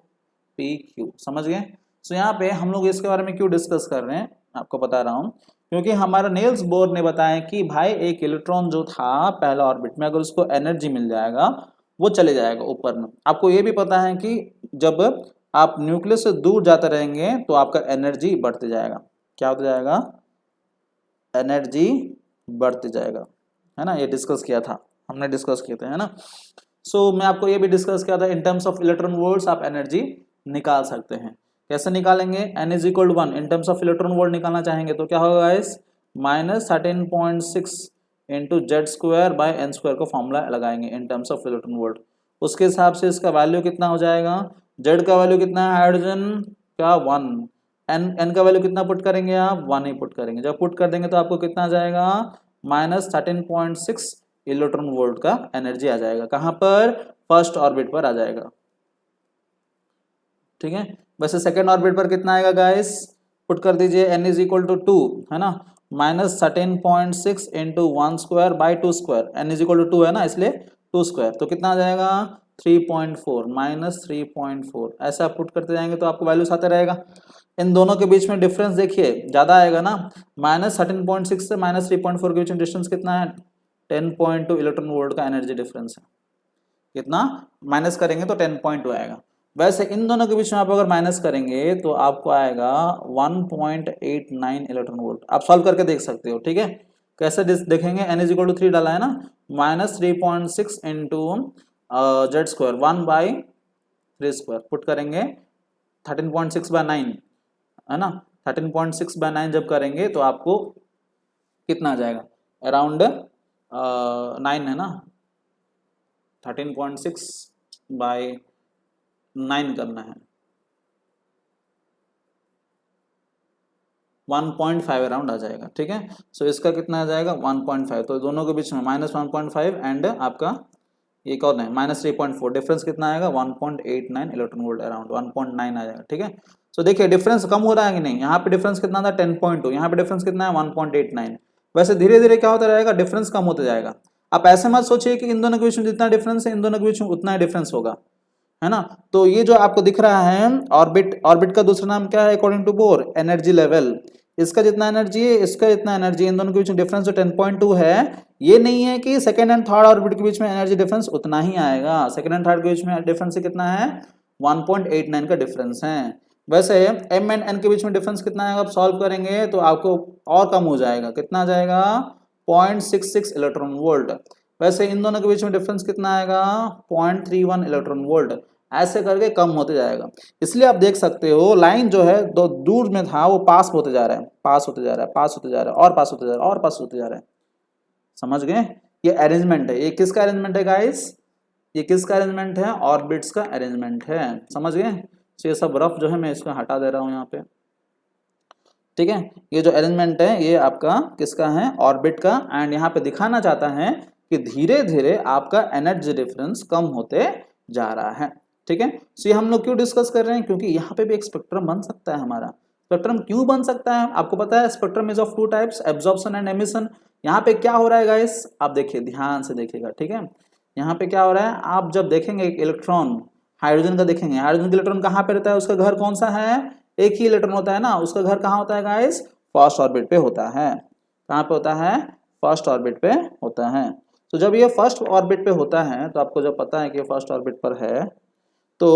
S1: समझ गए। सो यहाँ पे हम लोग इसके बारे में क्यों डिस्कस कर रहे हैं आपको बता रहा हूँ, क्योंकि हमारा नेल्स बोर ने बताया कि भाई एक इलेक्ट्रॉन जो था पहला ऑर्बिट में, अगर उसको एनर्जी मिल जाएगा वो चले जाएगा ऊपर में। आपको ये भी पता है कि जब आप न्यूक्लियस से दूर जाते रहेंगे तो आपका एनर्जी बढ़ते जाएगा। क्या होता जाएगा? एनर्जी बढ़ते जाएगा, है ना। ये डिस्कस किया था, हमने डिस्कस किया था, है ना। सो मैं आपको ये भी डिस्कस किया था, in terms of electron volts आप एनर्जी निकाल सकते हैं। कैसे निकालेंगे? n is equal to 1 in terms of electron volt निकालना चाहेंगे तो क्या होगा guys? -13.6 into Z square by N square को फॉर्मूला लगाएंगे in terms of electron volt. उसके हिसाब से इसका वैल्यू कितना हो जाएगा? जेड का वैल्यू कितना है हाइड्रोजन का? 1। एन का वैल्यू कितना पुट करेंगे आप? 1 ही पुट करेंगे। जब पुट कर देंगे तो आपको कितना आ जाएगा? -13.6 इलेक्ट्रॉन वोल्ट का एनर्जी आ जाएगा। कहाँ पर? फर्स्ट ऑर्बिट पर आ जाएगा, ठीक है। वैसे सेकेंड ऑर्बिट पर कितना आएगा गाइस? पुट कर दीजिए, n इज इक्वल टू 2, है ना। -13.6 into 1 square by 2 square, n is equal to 2 है ना, इसलिए 2 स्क्वायर, तो कितना आ जाएगा? 3.4 -3.4। ऐसा पुट करते जाएंगे तो आपको वैल्यूज आते रहेगा। इन दोनों के बीच में डिफरेंस देखिए ज़्यादा आएगा ना। -13.6 से -3.4 के बीच में डिस्टेंस कितना है? 10.2 इलेक्ट्रॉन वोल्ट का एनर्जी डिफरेंस है। कितना माइनस करेंगे तो 10.2 आएगा। वैसे इन दोनों के बीच में आप अगर माइनस करेंगे तो आपको आएगा 1.89 इलेक्ट्रॉन वोल्ट। आप सॉल्व करके देख सकते हो, ठीक है। कैसे देखेंगे? n इज इक्वल टू 3 डाला है ना, -3.6 into Z square 1/3 square put करेंगे 13.6/9, है ना। 13.6/9 जब करेंगे तो आपको कितना आ जाएगा? अराउंड 9 है ना, 13.6/9 करना है, 1.5 अराउंड आ जाएगा, ठीक है। सो इसका कितना आ जाएगा? 1.5। तो दोनों के बीच में -1.5 एंड आपका ये कौन है? -3.4। डिफरेंस कितना आएगा? 1.89 इलेक्ट्रॉन वोल्ट, अराउंड 1.9 आ जाएगा, ठीक है। सो देखिए डिफरेंस कम हो रहा है कि नहीं? यहाँ पे डिफरेंस कितना था? 10.2। यहाँ पे डिफरेंस कितना है? 1.89। वैसे धीरे धीरे क्या होता रहेगा? डिफरेंस कम होता जाएगा। आप ऐसे मत सोचिए कि इन दोनों के बीच में जितना डिफरेंस है इन दोनों के बीच में उतना ही डिफरेंस होगा, है ना। तो ये जो आपको दिख रहा है ऑर्बिट, ऑर्बिट का दूसरा नाम क्या है according to Bohr? Energy level. इसका जितना एनर्जी है इसका जितना एनर्जी, इन दोनों के बीच में डिफरेंस जो 10.2 है, ये नहीं है कि सेकंड एंड थर्ड ऑर्बिट के बीच में एनर्जी डिफरेंस उतना ही आएगा। सेकंड एंड थर्ड के बीच में डिफरेंस कितना है? 1.89 का डिफरेंस है। वैसे m एंड n के बीच में डिफरेंस कितना आएगा? आप सॉल्व करेंगे तो आपको और कम हो जाएगा। कितना आ जाएगा? 0.66 इलेक्ट्रॉन वोल्ट। वैसे इन दोनों के बीच में डिफरेंस कितना आएगा? 0.31 इलेक्ट्रॉन वोल्ट। ऐसे करके कम होते जाएगा। इसलिए आप देख सकते हो लाइन जो है दो दूर में था वो पास होते जा रहा है, पास होते जा रहा है, पास होते जा रहा है, और पास होते जा रहा है, और पास होते जा रहा है। समझ गए? ये अरेंजमेंट है। ये किसका अरेंजमेंट है गाइस? ये किसका अरेंजमेंट है? ऑर्बिट्स का अरेंजमेंट है। समझ गए? तो ये सब रफ जो है मैं इसको हटा दे रहा हूँ यहाँ पे, ठीक है। ये जो अरेंजमेंट है ये आपका किसका है? ऑर्बिट का। एंड यहाँ पे दिखाना चाहता है कि धीरे धीरे आपका एनर्जी डिफरेंस कम होते जा रहा है, ठीक है। सो ये हम लोग क्यों डिस्कस कर रहे हैं? क्योंकि यहाँ पे भी एक स्पेक्ट्रम बन सकता है हमारा। स्पेक्ट्रम क्यों बन सकता है? आपको पता है spectrum is of two types, absorption and emission. यहाँ पे क्या हो रहा है गाइस? आप देखिए, ध्यान से देखिएगा, ठीक है। यहाँ पे क्या हो रहा है? आप जब देखेंगे एक इलेक्ट्रॉन हाइड्रोजन का देखेंगे, हाइड्रोजन का इलेक्ट्रॉन कहाँ पे रहता है? उसका घर कौन सा है? एक ही इलेक्ट्रॉन होता है ना, उसका घर कहाँ होता है गाइस? फर्स्ट ऑर्बिट पे होता है। कहाँ पे होता है? फर्स्ट ऑर्बिट पे होता है। तो जब ये फर्स्ट ऑर्बिट पे होता है तो आपको जब पता है कि फर्स्ट ऑर्बिट पर है तो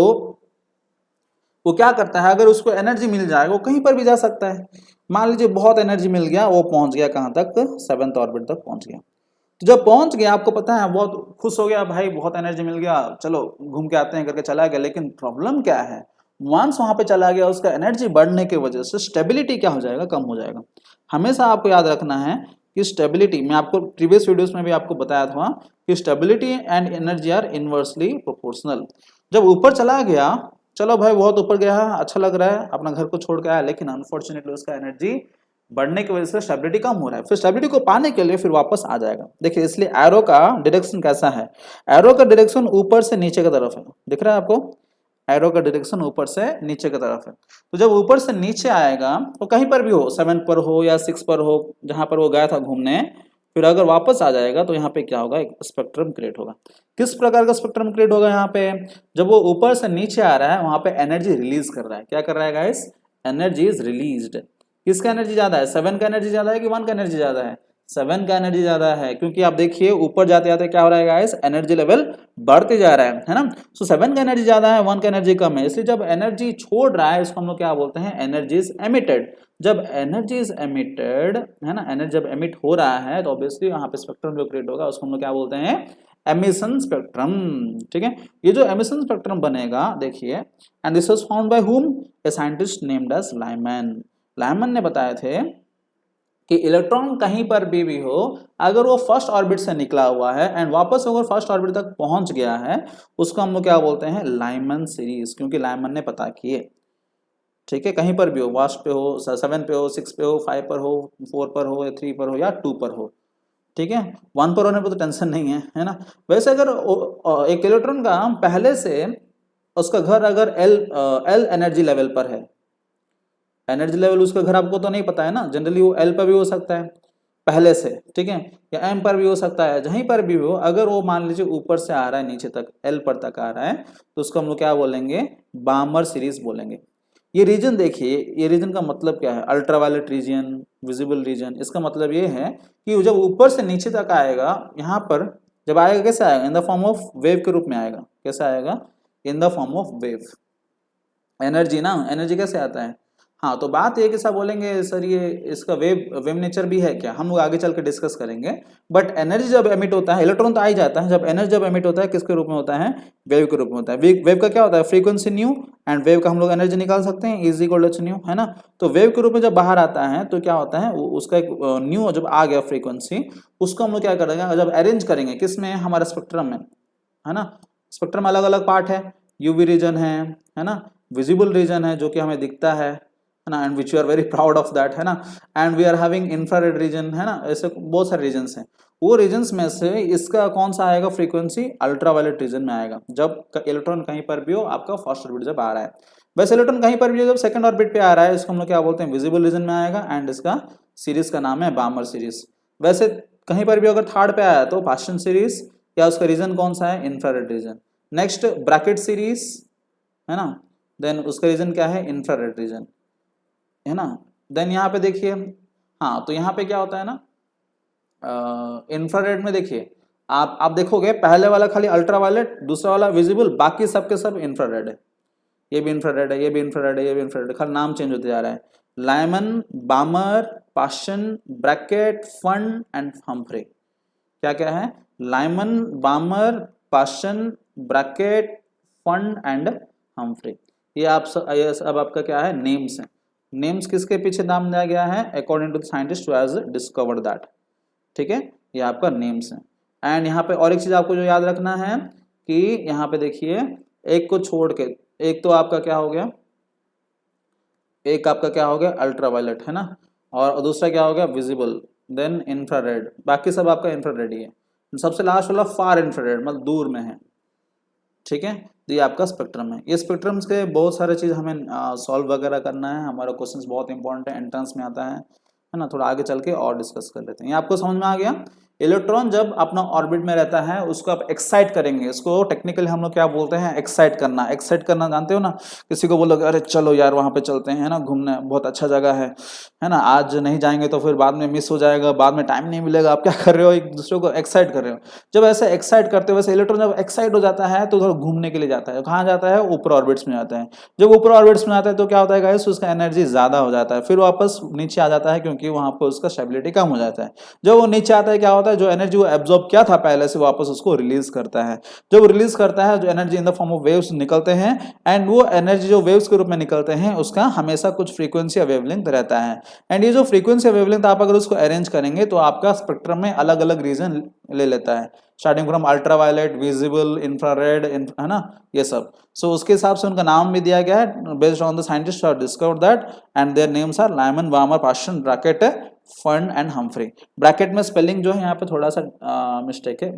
S1: वो क्या करता है? अगर उसको एनर्जी मिल जाए वो कहीं पर भी जा सकता है। मान लीजिए बहुत एनर्जी मिल गया, वो पहुंच गया कहाँ तक? 7th ऑर्बिट तक पहुंच गया। तो जब पहुंच गया आपको पता है बहुत खुश हो गया, भाई बहुत एनर्जी मिल गया, चलो घूम के आते हैं करके चला गया। लेकिन प्रॉब्लम क्या है? वंस वहां पे चला गया उसका एनर्जी बढ़ने की वजह से स्टेबिलिटी क्या हो जाएगा? कम हो जाएगा। हमेशा आपको याद रखना है कि स्टेबिलिटी, मैं आपको प्रीवियस वीडियोस में भी आपको बताया था कि stability and energy are inversely proportional. जब ऊपर चला गया, चलो भाई बहुत ऊपर गया, अच्छा लग रहा है, अपना घर को छोड़ के आया, लेकिन अनफॉर्चुनेटली उसका एनर्जी बढ़ने की वजह से स्टेबिलिटी कम हो रहा है। फिर स्टेबिलिटी को पाने के लिए फिर वापस आ जाएगा। देखिए इसलिए एरो का डायरेक्शन कैसा है? एरो का डायरेक्शन ऊपर से नीचे की तरफ है, दिख रहा है आपको? एरो का डायरेक्शन ऊपर से नीचे की तरफ है। तो जब ऊपर से नीचे आएगा तो कहीं पर भी हो, 7 पर हो या 6 पर हो, जहां पर वो गया था घूमने, फिर अगर वापस आ जाएगा तो यहाँ पे क्या होगा, एक स्पेक्ट्रम क्रिएट होगा। किस प्रकार का स्पेक्ट्रम क्रिएट होगा यहाँ पे, जब वो ऊपर से नीचे आ रहा है वहां पे एनर्जी रिलीज कर रहा है। क्या कर रहा है गाइस, एनर्जी इज रिलीज्ड। किसका एनर्जी ज्यादा है, 7 का एनर्जी ज्यादा है कि 1 का एनर्जी ज्यादा है, 7 का एनर्जी ज्यादा है, क्योंकि आप देखिए ऊपर जाते जाते क्या हो रहा है गाइस, एनर्जी लेवल बढ़ते जा रहा है ना। सो 7 का एनर्जी ज्यादा है, 1 का एनर्जी कम है, इसलिए जब एनर्जी छोड़ रहा है इसको हम लोग क्या बोलते हैं, एनर्जी इज एमिटेड। जब एनर्जी इज एमिटेड है ना, एनर्जी जब एमिट हो रहा है तो ऑब्वियसली वहां पे स्पेक्ट्रम जो क्रिएट होगा उसको हम लोग क्या बोलते हैं, एमिशन स्पेक्ट्रम। ठीक है, ये जो एमिशन स्पेक्ट्रम बनेगा देखिए, and this was found by whom, a scientist named as Lyman. Lyman ने बताए थे कि इलेक्ट्रॉन कहीं पर भी हो, अगर वो फर्स्ट ऑर्बिट से निकला हुआ है एंड वापस अगर फर्स्ट ऑर्बिट तक पहुंच गया है, उसको हम लोग क्या बोलते हैं, लाइमैन सीरीज, क्योंकि लाइमैन ने पता किए। ठीक है, कहीं पर भी हो, वास्ट पे हो, 7 पे हो, 6 पे हो, 5 पर हो, 4 पर हो, 3 पर हो या 2 पर हो। ठीक है, 1 पर होने पर तो टेंशन नहीं है ना। वैसे अगर एक इलेक्ट्रॉन का पहले से उसका घर अगर एल एनर्जी लेवल पर है, एनर्जी लेवल उसका घर आपको तो नहीं पता है ना, जनरली वो एल पर भी हो सकता है पहले से, ठीक है, या एम पर भी हो सकता है, जहीं पर भी हो, अगर वो मान लीजिए ऊपर से आ रहा है नीचे तक, एल पर तक आ रहा है, तो उसको हम लोग क्या बोलेंगे, बामर सीरीज बोलेंगे। ये रीजन देखिए, ये रीजन का मतलब क्या है, अल्ट्रावायलेट रीजन, विजिबल रीजन, इसका मतलब ये है कि जब ऊपर से नीचे तक आएगा, यहाँ पर जब आएगा कैसे आएगा, in the form of wave के रूप में आएगा। कैसे आएगा, in the form of wave. Energy ना, एनर्जी कैसे आता है, हाँ, तो बात ये कैसा बोलेंगे सर, ये इसका वेव नेचर भी है क्या, हम लोग आगे चल के डिस्कस करेंगे। बट एनर्जी जब एमिट होता है, इलेक्ट्रॉन तो आ ही जाता है, जब एनर्जी जब एमिट होता है किसके रूप में होता है, वेव के रूप में होता है। वेव का क्या होता है, फ्रीक्वेंसी न्यू, एंड वेव का हम लोग एनर्जी निकाल सकते हैं, इज इक्वल टू न्यू, है ना। तो वेव के रूप में जब बाहर आता है तो क्या होता है, उसका एक न्यू जब आ गया फ्रीक्वेंसी, उसको हम लोग क्या करेंगे, जब अरेंज करेंगे किस में, हमारे स्पेक्ट्रम में, है ना। स्पेक्ट्रम अलग अलग पार्ट है, यूवी रीजन है ना, विजिबल रीजन है जो कि हमें दिखता है ना, and which you are very proud of that, है ना, and we are having infrared region, है ना, ऐसे बहुत सारे रीजन्स हैं। वो रीजन्स में से इसका कौन सा आएगा फ्रीक्वेंसी, अल्ट्रावायलेट रीजन में आएगा, जब इलेक्ट्रॉन कहीं पर भी हो, आपका फर्स्ट ऑर्बिट जब आ रहा है। वैसे इलेक्ट्रॉन कहीं पर भी जब सेकंड ऑर्बिट पे आ रहा है, इसको हम लोग क्या बोलते हैं, विजिबल रीजन में आएगा, एंड इसका सीरीज का नाम है बामर सीरीज। वैसे कहीं पर भी अगर थर्ड पे आया तो पास्टन सीरीज, या उसका रीजन कौन सा है, infrared reason. Next Brackett series, है ना, देन उसका रीजन क्या है, इंफ्रारेड रीजन, है ना। देन यहाँ पे देखिए, हाँ, तो यहाँ पे क्या होता है ना, इंफ्रारेड में देखिए, आप देखोगे पहले वाला खाली अल्ट्रावायलेट, दूसरा वाला विजिबल, बाकी सबके सब इंफ्रारेड है। ये भी इंफ्रारेड है, ये भी इंफ्रारेड है, ये भी इंफ्रारेड है, खाली नाम चेंज होते जा रहा है। Lyman, Balmer, Paschen, Brackett, Pfund and Humphrey. क्या क्या है, Lyman, Balmer, Paschen, Brackett, Pfund and Humphrey. ये आप सब आपका क्या है, नेम्स है। नेम्स किसके पीछे नाम दिया गया है, according to the scientist who has discovered that. ठीक है, ये आपका नेम्स है। एंड यहाँ पे और एक चीज आपको जो याद रखना है कि यहाँ पे देखिए, एक को छोड़ के, एक तो आपका क्या हो गया, एक आपका क्या हो गया, अल्ट्रावायलेट, है ना, और दूसरा क्या हो गया, विजिबल, देन इंफ्रारेड, बाकी सब आपका इंफ्रारेड ही है। सबसे लास्ट वाला फार इंफ्रारेड, मतलब दूर में है। ठीक है, तो ये आपका स्पेक्ट्रम है। ये स्पेक्ट्रम्स के बहुत सारे चीज हमें सॉल्व वगैरह करना है, हमारा क्वेश्चंस बहुत इंपॉर्टेंट है, एंट्रेंस में आता है ना। थोड़ा आगे चल के और डिस्कस कर लेते हैं। ये आपको समझ में आ गया, इलेक्ट्रॉन जब अपना ऑर्बिट में रहता है उसको आप एक्साइट करेंगे, इसको टेक्निकली हम लोग क्या बोलते हैं, एक्साइट करना। एक्साइट करना जानते हो ना, किसी को बोलोगे अरे चलो यार वहां पे चलते हैं ना घूमने, बहुत अच्छा जगह है ना, आज नहीं जाएंगे तो फिर बाद में मिस हो जाएगा, बाद में टाइम नहीं मिलेगा, आप क्या कर रहे हो, एक दूसरे को एक्साइट कर रहे हो। जब ऐसे एक्साइट करते हो, वैसे इलेक्ट्रॉन जब एक्साइट हो जाता है तो थोड़ा घूमने के लिए जाता है, कहाँ जाता है, ऊपर ऑर्बिट्स में जाता है। जब ऊपर ऑर्बिट्स में आता है तो क्या होता है गाइस, उसका एनर्जी ज्यादा हो जाता है, फिर वापस नीचे आ जाता है, क्योंकि वहां पर उसका स्टेबिलिटी कम हो जाता है। जब वो नीचे आता है क्या होता है, जो एनर्जी वो एब्जॉर्ब किया था पहले से, वापस उसको रिलीज करता है। जब रिलीज करता है, जो energy in the form of waves निकलते हैं, एंड वो एनर्जी जो वेव्स के रूप में निकलते हैं उसका हमेशा कुछ फ्रीक्वेंसी या वेवलेंथ रहता है। एंड ये जो फ्रीक्वेंसी या वेवलेंथ आप अगर उसको अरेंज करेंगे तो आपका स्पेक्ट्रम में अलग अलग रीजन ले लेता है, starting from ultraviolet, visible, infrared, है ना, ये सब। सो उसके हिसाब से उनका नाम भी दिया गया है, based on the scientist are discovered that, and their names are Lyman, Balmer, Paschen, Brackett, Pfund and Humphrey. Bracket में स्पेलिंग जो है यहाँ पे थोड़ा सा मिस्टेक है,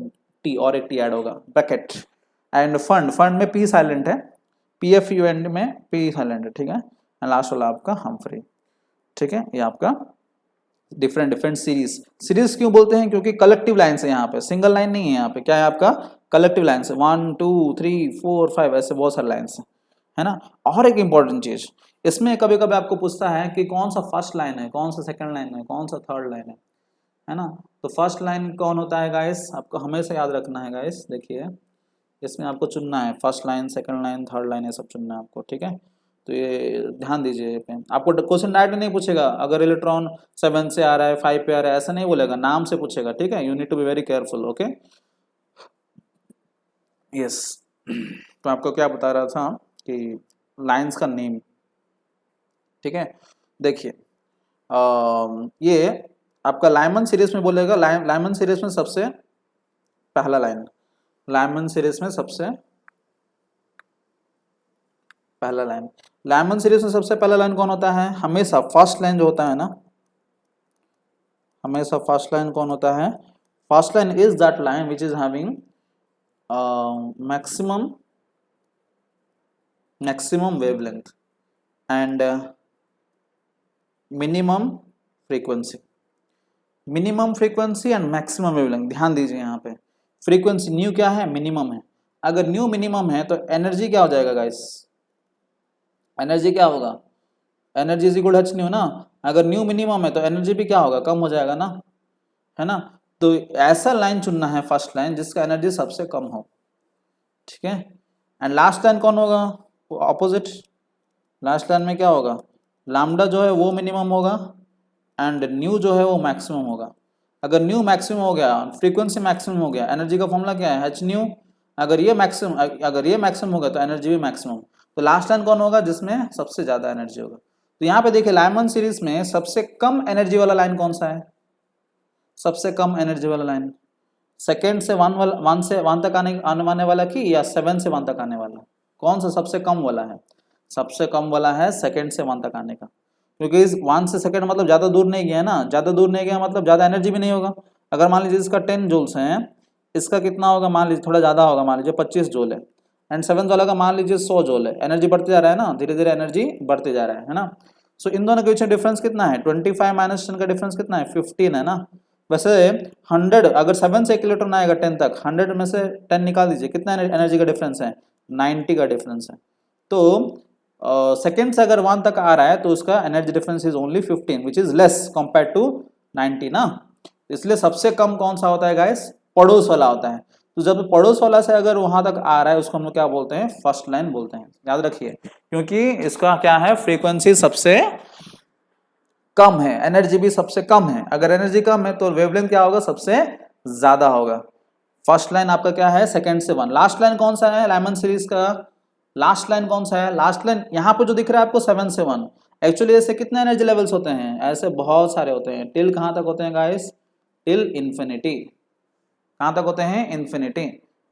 S1: टी और एक टी ऐड होगा, ब्रैकेट। एंड फंड, फंड में पी साइलेंट है, पी एफ यू एंड में पी साइलेंट है, ठीक है। एंड लास्ट वाला आपका हम्फ्री। ठीक है, ये आपका डिफरेंट डिफरेंट सीरीज। सीरीज क्यों बोलते हैं? क्योंकि कलेक्टिव लाइन है यहाँ पे, सिंगल लाइन नहीं है यहाँ पे। क्या है आपका? कलेक्टिव लाइन है, 1 2 3 4 5 ऐसे बहुत सारे लाइन है ना। और एक इंपॉर्टेंट चीज, इसमें कभी कभी आपको पूछता है कि कौन सा फर्स्ट लाइन है, कौन सा सेकंड लाइन है, कौन सा थर्ड लाइन है ना। तो फर्स्ट लाइन कौन होता है गाइस, आपको हमेशा याद रखना है गाइस। देखिए इसमें आपको चुनना है first line, second line, third line, ये सब चुनना है आपको, ठीक है। तो ये ध्यान दीजिए पे। आपको क्वेश्चन डायरेक्ट नहीं पूछेगा, अगर इलेक्ट्रॉन 7 से आ रहा है, 5 पे आ रहा है, ऐसा नहीं बोलेगा, नाम से पूछेगा, ठीक है। You need to be very careful, okay. Yes, तो आपको क्या बता रहा था कि लाइंस का नेम, ठीक है। देखिए ये आपका लाइमन सीरीज में बोलेगा, लाइमन सीरीज में सबसे पहला लाइन, लाइमन सीरीज में सबसे पहला लाइन, लाइमन सीरीज में सबसे पहला लाइन कौन होता है? हमेशा फर्स्ट लाइन जो होता है ना, हमेशा फर्स्ट लाइन कौन होता है? First line is that line which is having maximum wavelength and minimum frequency, minimum frequency and maximum wavelength. ध्यान दीजिए यहाँ पे, फ्रीक्वेंसी न्यू क्या है? मिनिमम है। अगर न्यू मिनिमम है तो एनर्जी क्या हो जाएगा गाइस? एनर्जी क्या होगा? Energy is equal H new ना। अगर न्यू मिनिमम है तो एनर्जी भी क्या होगा? कम हो जाएगा ना, है ना। तो ऐसा लाइन चुनना है फर्स्ट लाइन जिसका एनर्जी सबसे कम हो, ठीक है। एंड लास्ट लाइन कौन होगा? ऑपोजिट। लास्ट लाइन में क्या होगा? लैम्डा जो है वो मिनिमम होगा एंड न्यू जो है वो मैक्सिमम होगा। अगर न्यू मैक्सिमम हो गया, फ्रीक्वेंसी मैक्सिमम हो गया, एनर्जी का फॉर्मूला क्या है? H new. अगर ये मैक्सिमम होगा तो एनर्जी भी मैक्सिमम। तो लास्ट लाइन कौन होगा? जिसमें सबसे ज्यादा एनर्जी होगा। तो यहाँ पे देखिए लाइमन सीरीज में सबसे कम एनर्जी वाला लाइन कौन सा है? सबसे कम एनर्जी वाला लाइन सेकेंड से 1 से 1 तक आने वाला की, या 7 से 1 तक आने वाला? कौन सा सबसे कम वाला है? सबसे कम वाला है सेकंड से 1 तक आने का, क्योंकि इस 1 से सेकंड मतलब ज़्यादा दूर नहीं गया ना, ज़्यादा दूर नहीं गया मतलब ज़्यादा एनर्जी भी नहीं होगा। अगर मान लीजिए इसका 10 जूल्स है, इसका कितना होगा? मान लीजिए थोड़ा ज़्यादा होगा, मान लीजिए 25 जूल है, एंड 7 वाला का मान लीजिए 100 जूल है। एनर्जी बढ़ते जा रहा है ना, धीरे धीरे एनर्जी बढ़ते जा रहा है ना। सो इन दोनों के बीच में डिफरेंस कितना है? 25 माइनस 10 का डिफरेंस कितना है? 15 है ना। वैसे 100, अगर 7 से एक इलेक्ट्रॉन आएगा 10 तक, 100 में से 10 निकाल दीजिए, कितना एनर्जी का डिफरेंस है? 90 का डिफरेंस है। तो सेकेंड से अगर 1 तक आ रहा है तो उसका energy difference is only 15 which is less compare to 90 ना। इसलिए सबसे कम कौन सा होता है गाइस? पड़ोस वाला होता है। तो जब पड़ोस वाला से अगर वहां तक आ रहा है उसको हम लोग क्या बोलते हैं? फर्स्ट लाइन बोलते हैं, याद रखिए, क्योंकि इसका क्या है? फ्रीक्वेंसी सबसे कम है, एनर्जी भी सबसे कम है। अगर एनर्जी कम है तो वेवलेंथ क्या होगा? सबसे ज्यादा होगा। फर्स्ट लाइन आपका क्या है? सेकंड से 1। लास्ट लाइन कौन सा है लाइमन सीरीज का? लास्ट लाइन कौन सा है? लास्ट लाइन यहाँ पे जो दिख रहा है आपको 7 से 1। एक्चुअली ऐसे कितने एनर्जी लेवल्स होते हैं? ऐसे बहुत सारे होते हैं। टिल कहाँ तक होते हैं गाइस? Till infinity. कहाँ तक होते हैं? इंफिनिटी,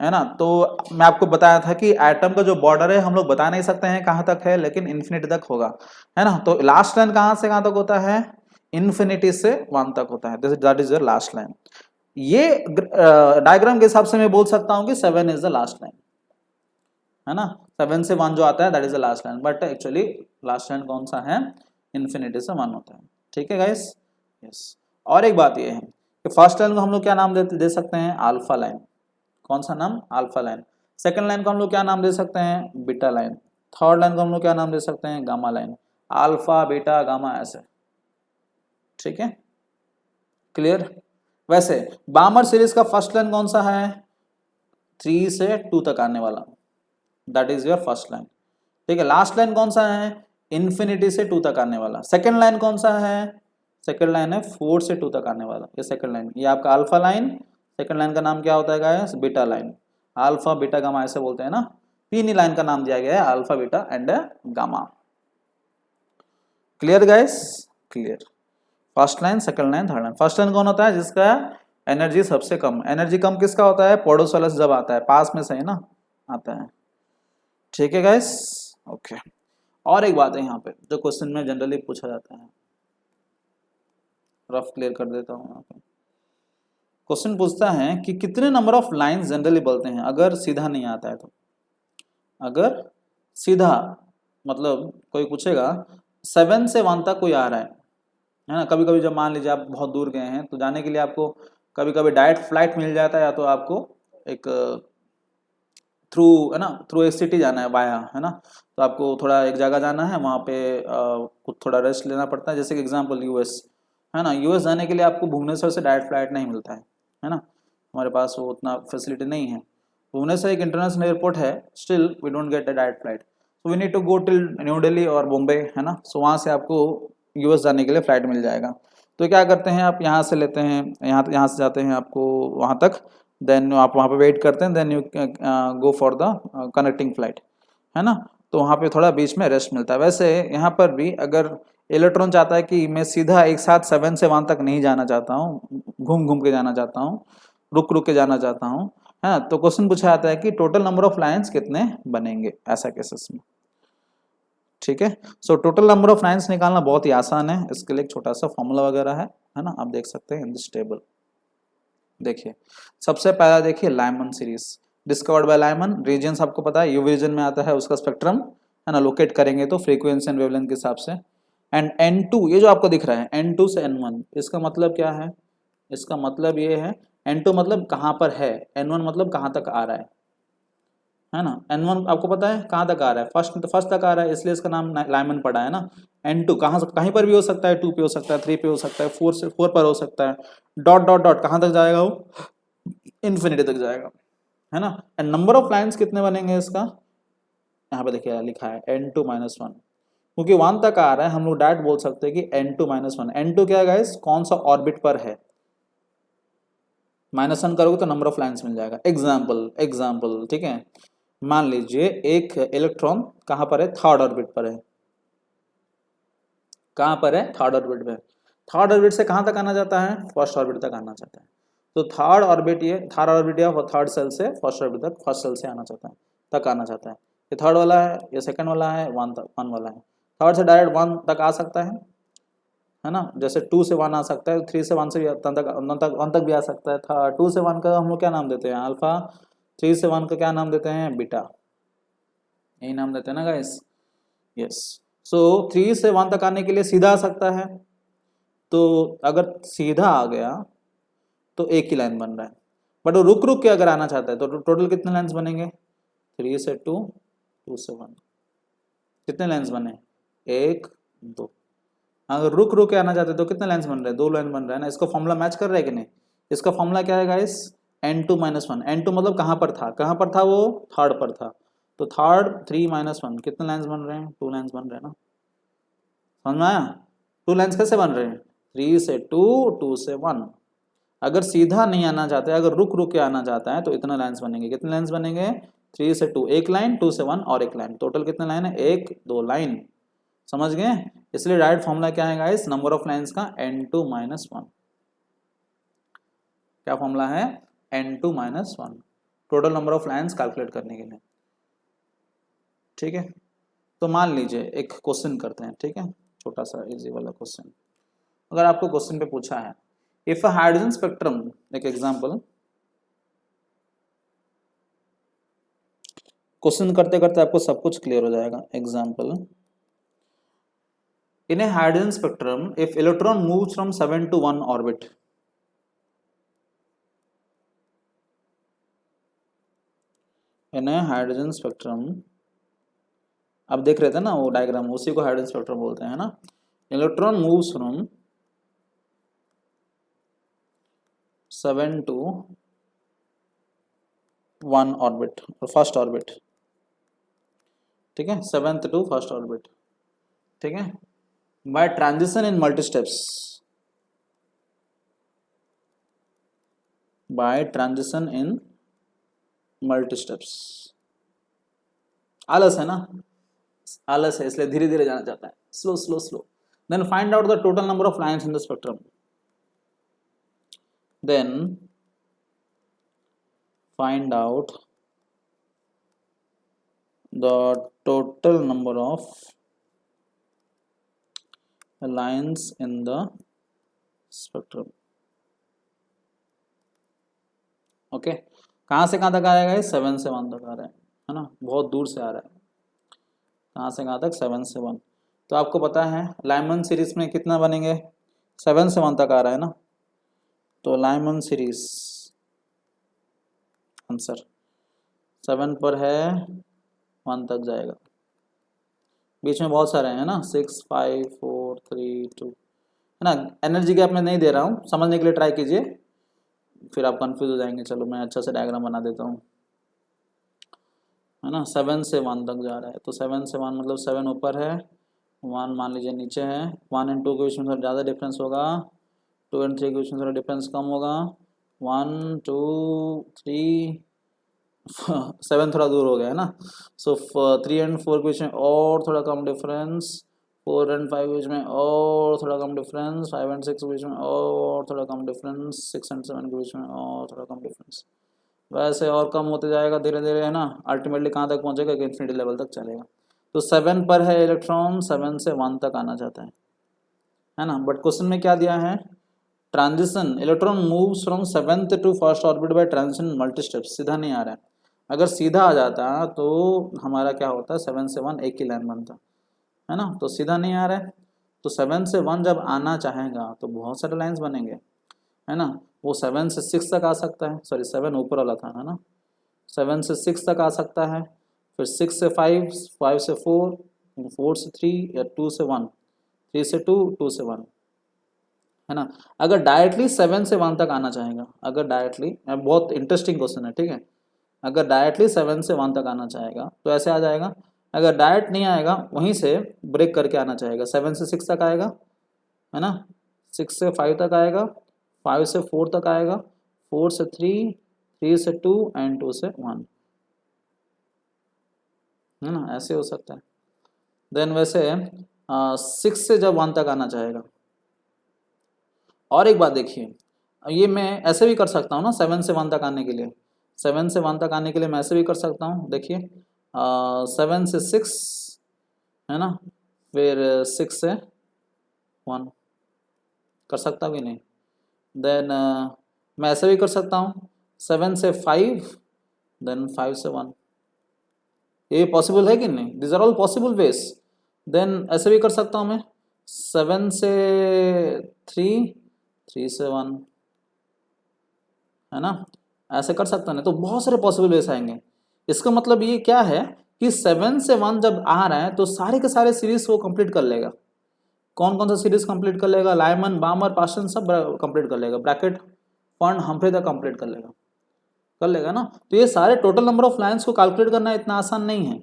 S1: है ना। तो मैं आपको बताया था कि एटम का जो बॉर्डर है हम लोग बता नहीं सकते हैं कहाँ तक है, लेकिन इंफिनिटी तक होगा, है ना। तो लास्ट लाइन कहाँ से कहाँ तक होता है? इंफिनिटी से 1 तक होता है। That is your last line. ये डायग्राम के हिसाब से मैं बोल सकता हूँ कि 7 इज द लास्ट लाइन, है ना। 7 से 1 जो आता है that is the last line, but actually last line कौन सा है? इंफिनिटी से 1 होता है, ठीक है गाइस। यस, और एक बात ये है कि फर्स्ट लाइन को हम लोग क्या नाम दे सकते हैं? Alpha line. कौन सा नाम? Alpha line. सेकंड लाइन को हम लोग क्या नाम दे सकते हैं? Beta line. थर्ड लाइन को हम लोग क्या नाम दे सकते हैं? Gamma line. Alpha beta gamma ऐसे, ठीक है, क्लियर। वैसे बामर सीरीज का फर्स्ट लाइन कौन सा है? 3 से 2 तक आने वाला, that is your first line, ठीक है। लास्ट लाइन कौन सा है? इंफिनिटी से 2 तक आने वाला। सेकंड लाइन कौन सा है? सेकंड लाइन है 4 से 2 तक आने वाला, ये सेकंड लाइन, ये आपका अल्फा लाइन। सेकंड लाइन का नाम क्या होता है guys? Beta line. Alpha beta gamma ऐसे बोलते हैं ना। तीन ही लाइन का नाम दिया गया है, alpha beta and gamma. Clear guys? Clear. First line, second line, third line. First line कौन होता है? जिसका एनर्जी सबसे कम। एनर्जी कम किसका होता है? पड़ोस वाला से जब आता है, पास में से है ना आता है, ठीक है गाइस, ओके। और एक बात है यहाँ पे जो क्वेश्चन में जनरली पूछा जाता है, रफ क्लियर कर देता हूँ यहाँ पे। क्वेश्चन पूछता है कि कितने नंबर ऑफ लाइंस जनरली बोलते हैं अगर सीधा नहीं आता है तो? अगर सीधा मतलब कोई पूछेगा 7 से 1 तक कोई आ रहा है है ना। कभी कभी जब मान लीजिए आप बहुत दूर गए हैं तो जाने के लिए आपको कभी कभी डायरेक्ट फ्लाइट मिल जाता है, या तो आपको एक थ्रू, है ना, थ्रू ए सिटी जाना है वाया, है ना, तो आपको थोड़ा एक जगह जाना है, वहाँ पे कुछ थोड़ा रेस्ट लेना पड़ता है। जैसे कि एग्जांपल यूएस, है ना, यूएस जाने के लिए आपको भुवनेश्वर से डायरेक्ट फ्लाइट नहीं मिलता है ना, हमारे पास वो उतना फैसिलिटी नहीं है। भुवनेश्वर एक इंटरनेशनल एयरपोर्ट है, still we don't get a direct flight, so we need to go till new Delhi और बॉम्बे, है ना, सो वहाँ से आपको यूएस जाने के लिए फ्लाइट मिल जाएगा। तो क्या करते हैं, आप यहाँ से लेते हैं, यहाँ से जाते हैं आपको वहाँ तक, देन आप वहाँ पे वेट करते हैं, then you go for the connecting flight, है ना। तो वहाँ पे थोड़ा बीच में रेस्ट मिलता है। वैसे यहाँ पर भी अगर इलेक्ट्रॉन चाहता है कि मैं सीधा एक साथ 7 से 1 तक नहीं जाना चाहता हूँ, घूम घूम के जाना चाहता हूँ, रुक रुक के जाना चाहता हूँ, है ना, तो क्वेश्चन पूछा जाता है कि टोटल नंबर ऑफ लाइन्स कितने बनेंगे ऐसा केसेस में। ठीक है, so total number of lines निकालना बहुत ही आसान है, इसके लिए एक छोटा सा फॉर्मूला वगैरह है ना, आप देख सकते हैं इन दिस टेबल। देखिए सबसे पहला देखिए Lyman series discovered by Lyman, regions आपको पता है यूवी रीजन में आता है उसका स्पेक्ट्रम, है ना, लोकेट करेंगे तो फ्रीक्वेंसी एंड वेवलेंथ के हिसाब से। एंड N2 ये जो आपको दिख रहा है N2 से N1, इसका मतलब क्या है, इसका मतलब ये है N2 मतलब कहाँ पर है, N1 मतलब कहाँ तक आ रहा है ना। N1 आपको पता है कहाँ तक आ रहा है, फर्स्ट तक आ रहा है, इसलिए इसका नाम लाइमन पड़ा है ना। N2 कहीं पर भी हो सकता है, 2 पे हो सकता है, 3 पे हो सकता है, 4 पर हो सकता है, डॉट डॉट डॉट कहाँ तक जाएगा वो, इन्फिनिटी तक जाएगा, है ना। एंड नंबर ऑफ लाइन्स कितने बनेंगे इसका, यहाँ पे देखिए लिखा है N2-1, क्योंकि 1 तक आ रहा है हम लोग डायरेक्ट बोल सकते हैं कि N2-1। N2 क्या है गाइस, कौन सा ऑर्बिट पर है, -1 करोगे तो नंबर ऑफ लाइन्स मिल जाएगा। एग्जाम्पल ठीक है, मान लीजिए एक इलेक्ट्रॉन कहाँ पर है, थर्ड ऑर्बिट पर है, कहाँ पर है, थर्ड ऑर्बिट पे। थर्ड ऑर्बिट से कहाँ तक आना चाहता है, फर्स्ट ऑर्बिट तक आना चाहता है, तो थर्ड ऑर्बिट या थर्ड सेल से फर्स्ट ऑर्बिट तक, फर्स्ट सेल से आना चाहता है, तक आना चाहता है। ये थर्ड वाला है, ये सेकंड वाला है, 1 वाला है। थर्ड से डायरेक्ट 1 तक आ सकता है ना, जैसे 2 से 1 आ सकता है, 3 से 1 से भी 1 तक भी आ सकता है। था 2 से 1 का हम लोग क्या नाम देते हैं, अल्फा। 3 से 1 का क्या नाम देते हैं, बीटा, यही नाम देते हैं ना गाइस। यस, सो 3 से 1 तक आने के लिए सीधा आ सकता है, तो अगर सीधा आ गया तो एक ही लाइन बन रहा है, बट वो रुक रुक के अगर आना चाहता है तो टोटल कितने लाइन्स बनेंगे, 3 से 2, 2 से 1, कितने लाइन्स बने, 1 2। अगर रुक रुक के आना चाहते तो कितने लाइन्स बन रहे हैं, 2 लाइन बन रहा है ना। इसका फॉर्मूला मैच कर रहा है कि नहीं, इसका फॉर्मूला क्या है गाइस, N2-1। N2 मतलब कहाँ पर था, कहाँ पर था वो, थर्ड पर था, तो थर्ड 3-1 कितने लाइन्स बन रहे हैं, 2 लाइन्स बन रहे हैं ना। समझ में आया, 2 लाइन्स कैसे बन रहे हैं, 3 से 2, 2 से 1। अगर सीधा नहीं आना चाहते, अगर रुक रुक के आना चाहता है तो इतना लाइन्स बनेंगे, कितने लाइन्स बनेंगे, 3 से 2 एक लाइन, 2 से 1 और एक लाइन, टोटल कितने लाइन है, 1 2 लाइन। समझ गए, इसलिए डायरेक्ट फॉर्मूला क्या है गाइस, नंबर ऑफ लाइन्स का N2-1। क्या फॉर्मूला है, N2-1, total number of lines calculate करने के लिए। ठीक है, तो मान लीजिए एक क्वेश्चन करते हैं, ठीक है, छोटा सा इजी वाला क्वेश्चन। अगर आपको क्वेश्चन पे पूछा है इफ अ हाइड्रोजन स्पेक्ट्रम, एक एग्जांपल, क्वेश्चन करते करते आपको सब कुछ क्लियर हो जाएगा। Example, in a hydrogen spectrum if electron moves from 7 to 1 orbit, in a hydrogen spectrum, अब देख रहे थे ना वो डायग्राम, उसी को हाइड्रोजन स्पेक्ट्रम बोलते हैं ना। Electron moves from 7 to 1 orbit, first orbit, ठीक है, 7th to फर्स्ट ऑर्बिट, ठीक है, by transition in multi steps, by transition in multi steps. आलस है ना, आलस है इसलिए धीरे धीरे जाना चाहता है, slow slow slow. Then find out the total number of lines in the spectrum, then find out the total number of lines in the spectrum। Okay, कहाँ से कहाँ तक आ रहा है, 7 से 1 तक आ रहा है ना, बहुत दूर से आ रहा है, कहाँ से कहाँ तक, 7 से 1। तो आपको पता है लाइमन सीरीज में कितना बनेंगे, 7 से 1 तक आ रहा है ना, तो लाइमन सीरीज आंसर 7 पर है, 1 तक जाएगा। बीच में बहुत सारे हैं ना, 6 5 4 3 2 है ना। एनर्जी गैप में नहीं दे रहा हूँ, समझने के लिए ट्राई कीजिए, फिर आप कंफ्यूज हो जाएंगे। चलो मैं अच्छा से डायग्राम बना देता हूँ, है ना। 7 से 1 तक जा रहा है, तो 7 से 1 मतलब 7 ऊपर है, 1 मान लीजिए नीचे है। 1 एंड 2 के बीच में थोड़ा ज़्यादा डिफरेंस होगा, 2 एंड 3 के बीच में थोड़ा डिफरेंस कम होगा। 1 2 3 7 थोड़ा दूर हो गया है ना, सो 3 एंड 4 के बीच में और थोड़ा कम डिफरेंस, 4 एंड 5 के बीच में और थोड़ा कम डिफरेंस, 5 एंड 6 के बीच में और थोड़ा कम डिफरेंस, 6 एंड 7 के बीच में और थोड़ा कम डिफरेंस। वैसे और कम होते जाएगा धीरे धीरे, है ना। अल्टीमेटली कहाँ तक पहुँचेगा कि इन्फिनिटी लेवल तक चलेगा। तो 7 पर है इलेक्ट्रॉन, 7 से 1 तक आना चाहता है ना। बट क्वेश्चन में क्या दिया है, transition electron moves from 7th to first orbit by transition multi steps. सीधा नहीं आ रहा है, अगर सीधा आ जाता तो हमारा क्या होता, 7 से 1 एक ही लाइन बनता, है ना। तो सीधा नहीं आ रहा है, तो 7 से 1 जब आना चाहेगा तो बहुत सारे लाइन्स बनेंगे, है ना। वो 7 से 6 तक आ सकता है, सॉरी 7 ऊपर वाला था, है ना। 7 से 6 तक आ सकता है, फिर 6 से 5, 5 से 4, 4 से 3 या 2 से 1, 3 से 2, 2 से 1, है ना। अगर डायरेक्टली 7 से 1 तक आना चाहेगा, अगर डायरेक्टली, बहुत इंटरेस्टिंग क्वेश्चन है, ठीक है। अगर डायरेक्टली 7 से 1 तक आना चाहेगा तो ऐसे आ जाएगा। अगर डायरेक्ट नहीं आएगा, वहीं से ब्रेक करके आना चाहेगा, 7 से 6 तक आएगा, है ना। 6 से 5 तक आएगा, 5 से 4 तक आएगा, 4 से 3, 3 से 2 एंड 2 से 1, है ना। ऐसे हो सकता है। देन वैसे 6 से जब 1 तक आना चाहेगा, और एक बात देखिए, ये मैं ऐसे भी कर सकता हूँ ना, 7 से 1 तक आने के लिए, 7 से 1 तक आने के लिए मैं ऐसे भी कर सकता हूँ। देखिए 7 से 6, है ना, फिर 6 से 1 कर सकता भी नहीं। देन मैं ऐसे भी कर सकता हूँ, 7 से 5, देन 5 से 1। ये पॉसिबल है कि नहीं, this are all possible ways. Then ऐसे भी कर सकता हूँ मैं, 7 से 3, 3 से 1, है ना। ऐसे कर सकता ना, तो बहुत सारे पॉसिबल वेज आएंगे। इसका मतलब ये क्या है कि 7 से 1 जब आ रहा है तो सारे के सारे सीरीज वो कंप्लीट कर लेगा। कौन कौन सा सीरीज कंप्लीट कर लेगा, लाइमन, बामर, पास्टन सब कंप्लीट कर लेगा, ब्रैकेट, फंड, हम्फ्री तक कंप्लीट कर लेगा ना। तो ये सारे टोटल नंबर ऑफ लाइंस को कैलकुलेट करना इतना आसान नहीं है।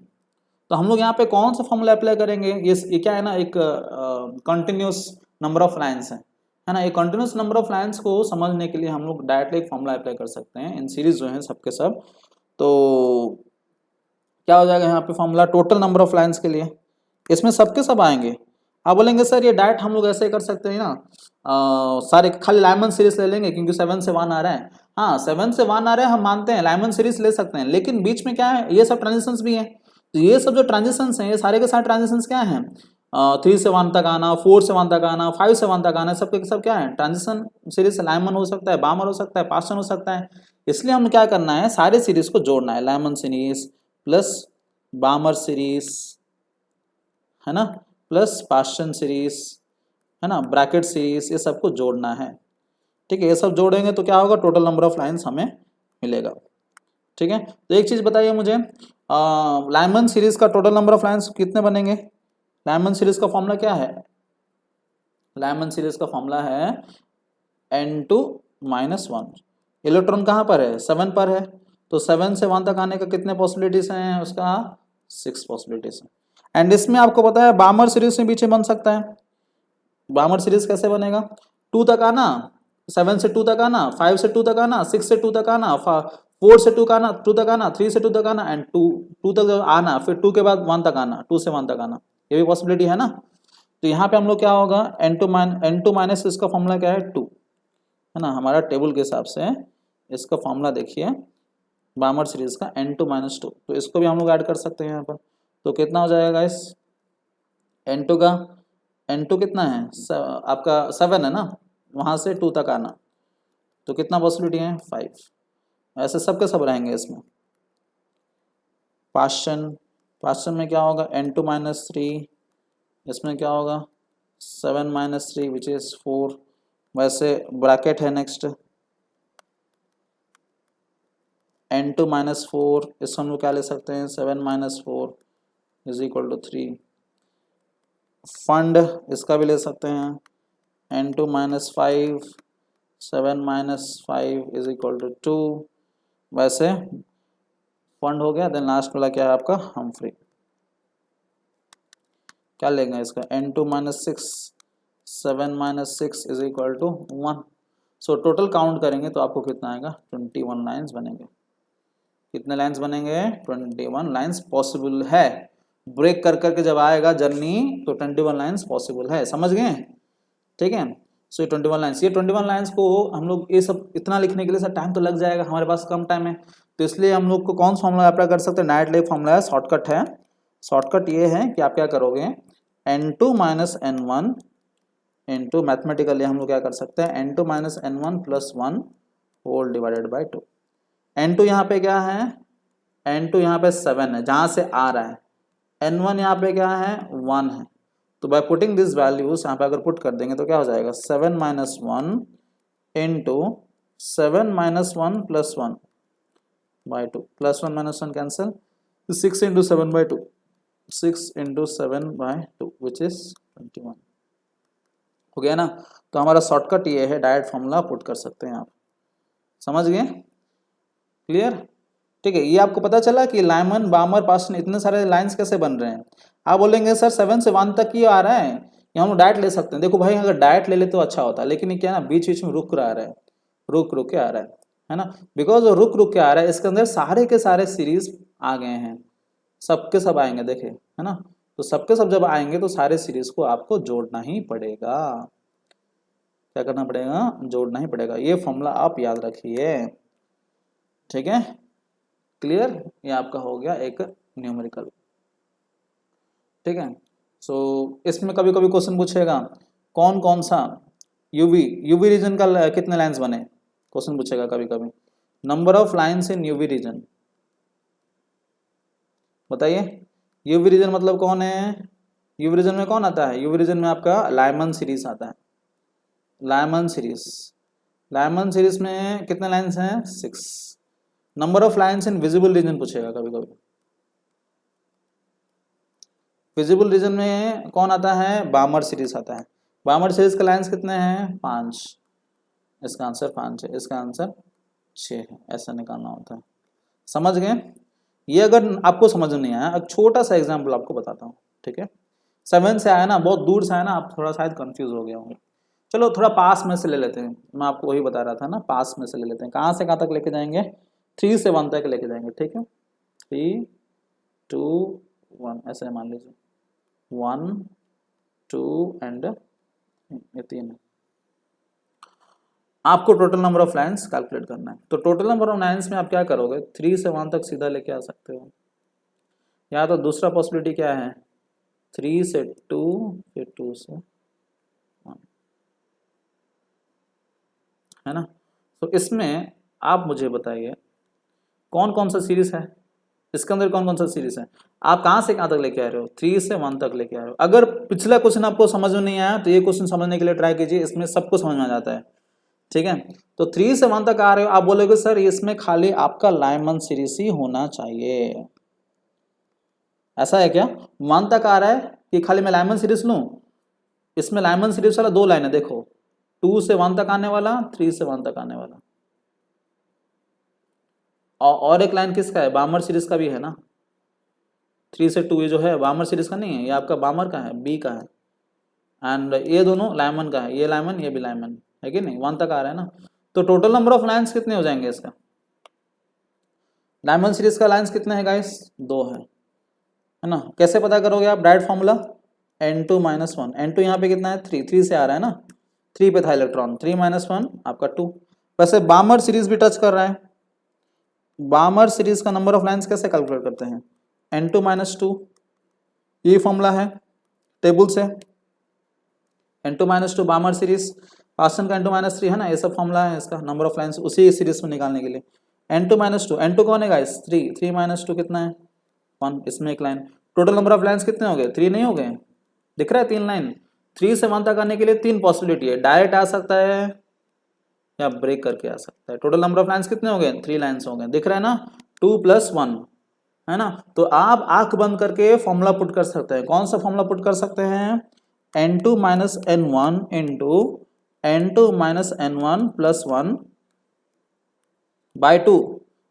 S1: तो हम लोग यहाँ पे कौन सा फॉर्मूला अप्लाई करेंगे, ये क्या है ना, एक कंटिन्यूस नंबर ऑफ लाइंस है ना। एक कंटिन्यूस नंबर ऑफ लाइंस को समझने के लिए हम लोग डायरेक्टली एक फॉर्मूला अप्लाई कर सकते हैं, इन सीरीज जो है सबके सब। तो क्या हो जाएगा यहाँ पे formula, total number of lines के लिए, इसमें सबके सब आएंगे। आप बोलेंगे सर ये डायरेक्ट हम लोग ऐसे कर सकते हैं ना, सारे खाली लाइमन सीरीज ले लेंगे क्योंकि 7 से 1 आ रहा है। हाँ 7 से 1 आ रहा है, हम मानते हैं लाइमन सीरीज ले सकते हैं, लेकिन बीच में क्या है, ये सब ट्रांजिशंस भी हैं। तो ये सब जो ट्रांजिशंस हैं, ये सारे के सारे ट्रांजिशंस क्या हैं, 3 से 1 तक आना, 4 से 1 तक आना, 5 से 1 तक आना, सबके सब क्या है, ट्रांजिशन सीरीज। लाइमन हो सकता है, बामर हो सकता है, पास्टन हो सकता है। इसलिए हम क्या करना है, सारे सीरीज को जोड़ना है, लाइमन सीरीज प्लस बामर सीरीज, है ना, प्लस पास्टन सीरीज, है ना, ब्रैकेट सीरीज, ये सबको जोड़ना है। ठीक है, ये सब जोड़ेंगे तो क्या होगा, टोटल नंबर ऑफ लाइंस हमें मिलेगा। ठीक है, तो एक चीज बताइए मुझे, लाइमन सीरीज का टोटल नंबर ऑफ लाइंस कितने बनेंगे। लाइमन सीरीज का फॉर्मूला क्या है, लाइमन सीरीज का फॉर्मूला है n2-1। इलेक्ट्रॉन कहाँ पर है, 7 पर है, तो 7 से 1 तक आने का कितने पॉसिबिलिटीज हैं, उसका 6 पॉसिबिलिटीज है। एंड इसमें आपको पता है बामर सीरीज से पीछे बन सकता है। बामर सीरीज कैसे बनेगा, 2 तक आना, 7 से 2 तक आना, 5 से 2 तक आना, 6 से 2 तक आना, 4 से 2 का आना, 2 तक आना, 3 से 2 तक आना, एंड 2 तक आना, फिर 2 के बाद 1 तक आना, 2 से 1 तक आना, ये भी पॉसिबिलिटी है ना। तो यहाँ पे हम लोग क्या होगा, n2 माइनस इसका फॉर्मूला क्या है, 2, है ना। हमारा टेबल के हिसाब से इसका फॉर्मूला देखिए, बामर सीरीज का n2-2, तो इसको भी हम लोग ऐड कर सकते हैं यहाँ पर। तो कितना हो जाएगा गाइस, n2 का, n2 कितना है, आपका 7 है ना, वहाँ से 2 तक आना, तो कितना पॉसिबिलिटी है, 5। ऐसे सबके सब रहेंगे इसमें। पास्टन में क्या होगा, n2-3, इसमें क्या होगा 7-3 विच इज 4, वैसे ब्रैकेट है नेक्स्ट n2 माइनस 4, इसको हम लोग क्या ले सकते हैं 7 minus 4 is equal to 3। Pfund इसका भी ले सकते हैं n2 minus 5 7 minus 5 is equal to 2। वैसे फंड हो गया। देन लास्ट वाला क्या है आपका हम्फ्री। क्या लेंगे इसका n2 minus 6 7 minus 6 is equal to 1। So total count करेंगे तो आपको कितना आएगा 21 लाइन्स बनेंगे। कितने लाइन्स बनेंगे 21 लाइन्स पॉसिबल है। ब्रेक कर करके जब आएगा जर्नी तो 21 लाइन्स पॉसिबल है। समझ गए? ठीक है। सो ये 21 लाइन्स, ये 21 लाइन्स को हम लोग ये सब इतना लिखने के लिए सर टाइम तो लग जाएगा, हमारे पास कम टाइम है, तो इसलिए हम लोग को कौन सा फॉर्मूला अप्लाई कर सकते हैं डायरेक्टली फॉर्मूला है, शॉर्टकट है। शॉर्टकट ये है कि आप क्या करोगे n2 minus n1 into mathematically हम लोग क्या कर सकते हैं n2 minus n1 plus 1 whole divided by 2। n2 यहाँ पे क्या है n2 यहाँ पे 7 है जहाँ से आ रहा है, n1 यहाँ पे क्या है 1 है। तो बाय पुटिंग दिस वैल्यूज यहाँ पे अगर पुट कर देंगे तो क्या हो जाएगा 7 minus 1 into 7 minus 1 plus 1 by 2, plus 1 minus 1 cancel, 6 into 7 by 2, 6 into 7 by 2 which is 21 हो गया ना। तो हमारा शॉर्टकट ये है, डायरेक्ट फॉर्मूला पुट कर सकते हैं आप। समझ गए? क्लियर? ठीक है। ये आपको पता चला कि लाइमन बामर पास्टन इतने सारे लाइंस कैसे बन रहे हैं। आप बोलेंगे सर 7 से 1 तक ही आ रहा है, ये हम लोग डायरेक्ट ले सकते हैं। देखो भाई अगर डायरेक्ट ले ले तो अच्छा होता है, लेकिन ये क्या ना बीच बीच में रुक रहा है, रुक रुक के आ रहा है ना। बिकॉज वो रुक रुक के आ रहा है, इसके अंदर सारे के सारे सीरीज आ गए हैं, सबके सब आएंगे देखे है ना। तो सबके सब जब आएंगे तो सारे सीरीज को आपको जोड़ना ही पड़ेगा। क्या करना पड़ेगा? जोड़ना ही पड़ेगा। ये फॉर्मूला आप याद रखिए, ठीक है। क्लियर? ये आपका हो गया एक न्यूमेरिकल, ठीक है। सो इसमें कभी कभी क्वेश्चन पूछेगा कौन कौन सा यूवी रीजन का कितने लाइंस बने, क्वेश्चन पूछेगा कभी कभी। Number of lines in UV region बताइए। यूवी रीजन मतलब कौन है? यूवी रीजन में कौन आता है? यूवी रीजन में आपका लाइमन सीरीज आता है। लाइमन सीरीज में कितने लाइंस हैं 6। Number of lines in visible region पूछेगा कभी कभी। विजिबल रीजन में कौन आता है? बामर सीरीज आता है। बामर सीरीज के लाइंस कितने हैं 5। इसका आंसर 5 है, इसका आंसर 6 है, ऐसा निकालना होता है। समझ गए? ये अगर आपको समझ में नहीं आया, एक छोटा सा एग्जाम्पल आपको बताता हूँ, ठीक है। 7 से आया ना, बहुत दूर से आया ना, आप थोड़ा शायद कंफ्यूज हो गए होंगे। चलो थोड़ा पास में से ले लेते हैं, मैं आपको वही बता रहा था ना, पास में से ले लेते हैं। कहाँ से कहाँ तक लेके जाएंगे? 3 से 1 तक लेके जाएंगे, ठीक है। 3 2 1 ऐसे मान लीजिए, 1 2 एंड ये 3 है। आपको total number of lines calculate करना है। तो टोटल नंबर ऑफ लाइन्स में आप क्या करोगे 3 से 1 तक सीधा लेके आ सकते हो। या तो दूसरा पॉसिबिलिटी क्या है 3 से 2 फिर 2 से 1, है ना। तो इसमें आप मुझे बताइए कौन कौन सा सीरीज है, इसके अंदर कौन कौन सा सीरीज है। आप कहाँ से कहाँ तक लेके आ रहे हो? 3 से 1 तक लेके आ रहे हो। अगर पिछला क्वेश्चन आपको समझ में नहीं आया तो ये क्वेश्चन समझने के लिए ट्राई कीजिए, इसमें सबको समझ में आ जाता है, ठीक है। तो 3 से 1 तक आ रहे हो, आप बोलोगे सर इसमें खाली आपका लाइमन सीरीज ही होना चाहिए। ऐसा है क्या? 1 तक आ रहा है कि खाली मैं लाइमन सीरीज लूं? इसमें लाइमन सीरीज वाला 2 लाइन है, देखो 2 से 1 तक आने वाला, 3 से 1 तक आने वाला, और एक लाइन किसका है? बामर सीरीज का भी है ना। 3 से 2 ये जो है बामर सीरीज का नहीं है, ये आपका बामर का है, बी का है, एंड ये दोनों लाइमन का है, ये लाइमन ये भी लाइमन है कि नहीं। 1 तक आ रहा है ना। तो टोटल नंबर ऑफ लाइन्स कितने हो जाएंगे इसका? लाइमन सीरीज का लाइन्स कितने हैं गाइस? 2 है ना। कैसे पता करोगे आप? Direct formula n2 minus 1, n2 यहाँ पे कितना है 3 से आ रहा है ना, 3 पे था इलेक्ट्रॉन, 3 माइनस 1 आपका 2। वैसे बामर सीरीज भी टच कर रहा है। बामर सीरीज का नंबर ऑफ लाइन्स कैसे कैलकुलेट करते हैं? n2 माइनस 2, ये फॉर्मूला है टेबल से, n2 माइनस 2 बामर सीरीज, पास्टन का n2 माइनस 3 है ना, ये सब फॉर्मूला है इसका नंबर ऑफ लाइन्स उसी सीरीज में निकालने के लिए। n2 माइनस 2, n2 कौन है गाइस 3 माइनस 2 कितना है 1, इसमें एक line. Total number of lines कितने हो गए? 3 नहीं हो गए? दिख रहा है 3 लाइन। 3 से 1 तक आने के लिए 3 पॉसिबिलिटी है, डायरेक्ट आ सकता है या ब्रेक करके आ सकता है। टोटल नंबर ऑफ लाइन्स कितने हो गए? 3 लाइन्स हो गए, दिख रहा है ना, 2 + 1 है ना। तो आप आंख बंद करके फॉर्मूला पुट कर सकते हैं। कौन सा फॉर्मूला पुट कर सकते हैं? n2 - n1 into n2 - n1 + 1 by 2।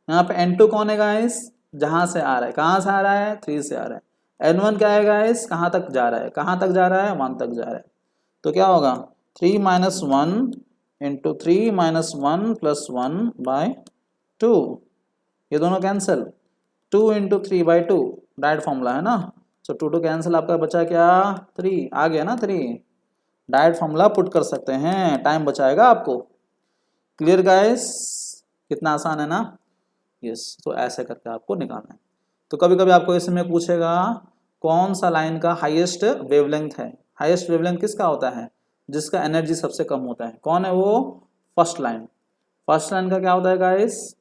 S1: यहाँ पे n2 कौन है गाइस? जहां से आ रहा है, कहां से आ रहा है? 3 से आ रहा है। n1 क्या है गाइस? कहां तक जा रहा है? कहां तक जा रहा है? 1 तक जा रहा है। तो क्या होगा? 3 - 1 इंटू 3 - 1 + 1 बाय 2, ये दोनों cancel, 2 into 3 by 2 direct formula है ना। सो 2 2 कैंसिल, आपका बचा क्या? 3 आ गया ना। 3 डायरेक्ट फॉर्मूला पुट कर सकते हैं, टाइम बचाएगा आपको। Clear guys? कितना आसान है ना। यस, तो ऐसे करके आपको निकालना है। तो कभी कभी आपको इसमें पूछेगा कौन सा लाइन का हाईएस्ट वेवलेंथ है। हाईएस्ट वेवलेंथ किसका होता है? जिसका एनर्जी सबसे कम होता है। कौन है वो? First line. फर्स्ट लाइन का क्या होता है गाइस?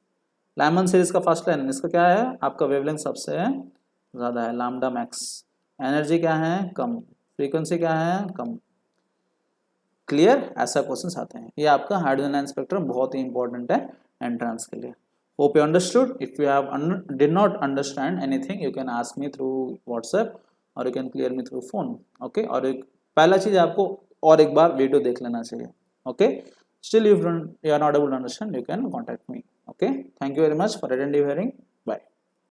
S1: लाइमन सीरीज का फर्स्ट लाइन, इसका क्या है? आपका वेवलेंथ सबसे ज्यादा है, लैम्डा मैक्स। एनर्जी क्या है? कम। फ्रीक्वेंसी क्या है? कम। क्लियर? ऐसा क्वेश्चन आते हैं। ये आपका हाइड्रोजन लाइन स्पेक्ट्रम बहुत ही इंपॉर्टेंट है एंट्रेंस के लिए। Hope you understood. If you have did not understand anything, you can ask me through WhatsApp or you can clear me through phone. Okay? और एक पहला चीज आपको और एक बार वीडियो देख लेना चाहिए. Okay? Still, if you are not able to understand, you can contact me. Okay? Thank you very much for attentive hearing.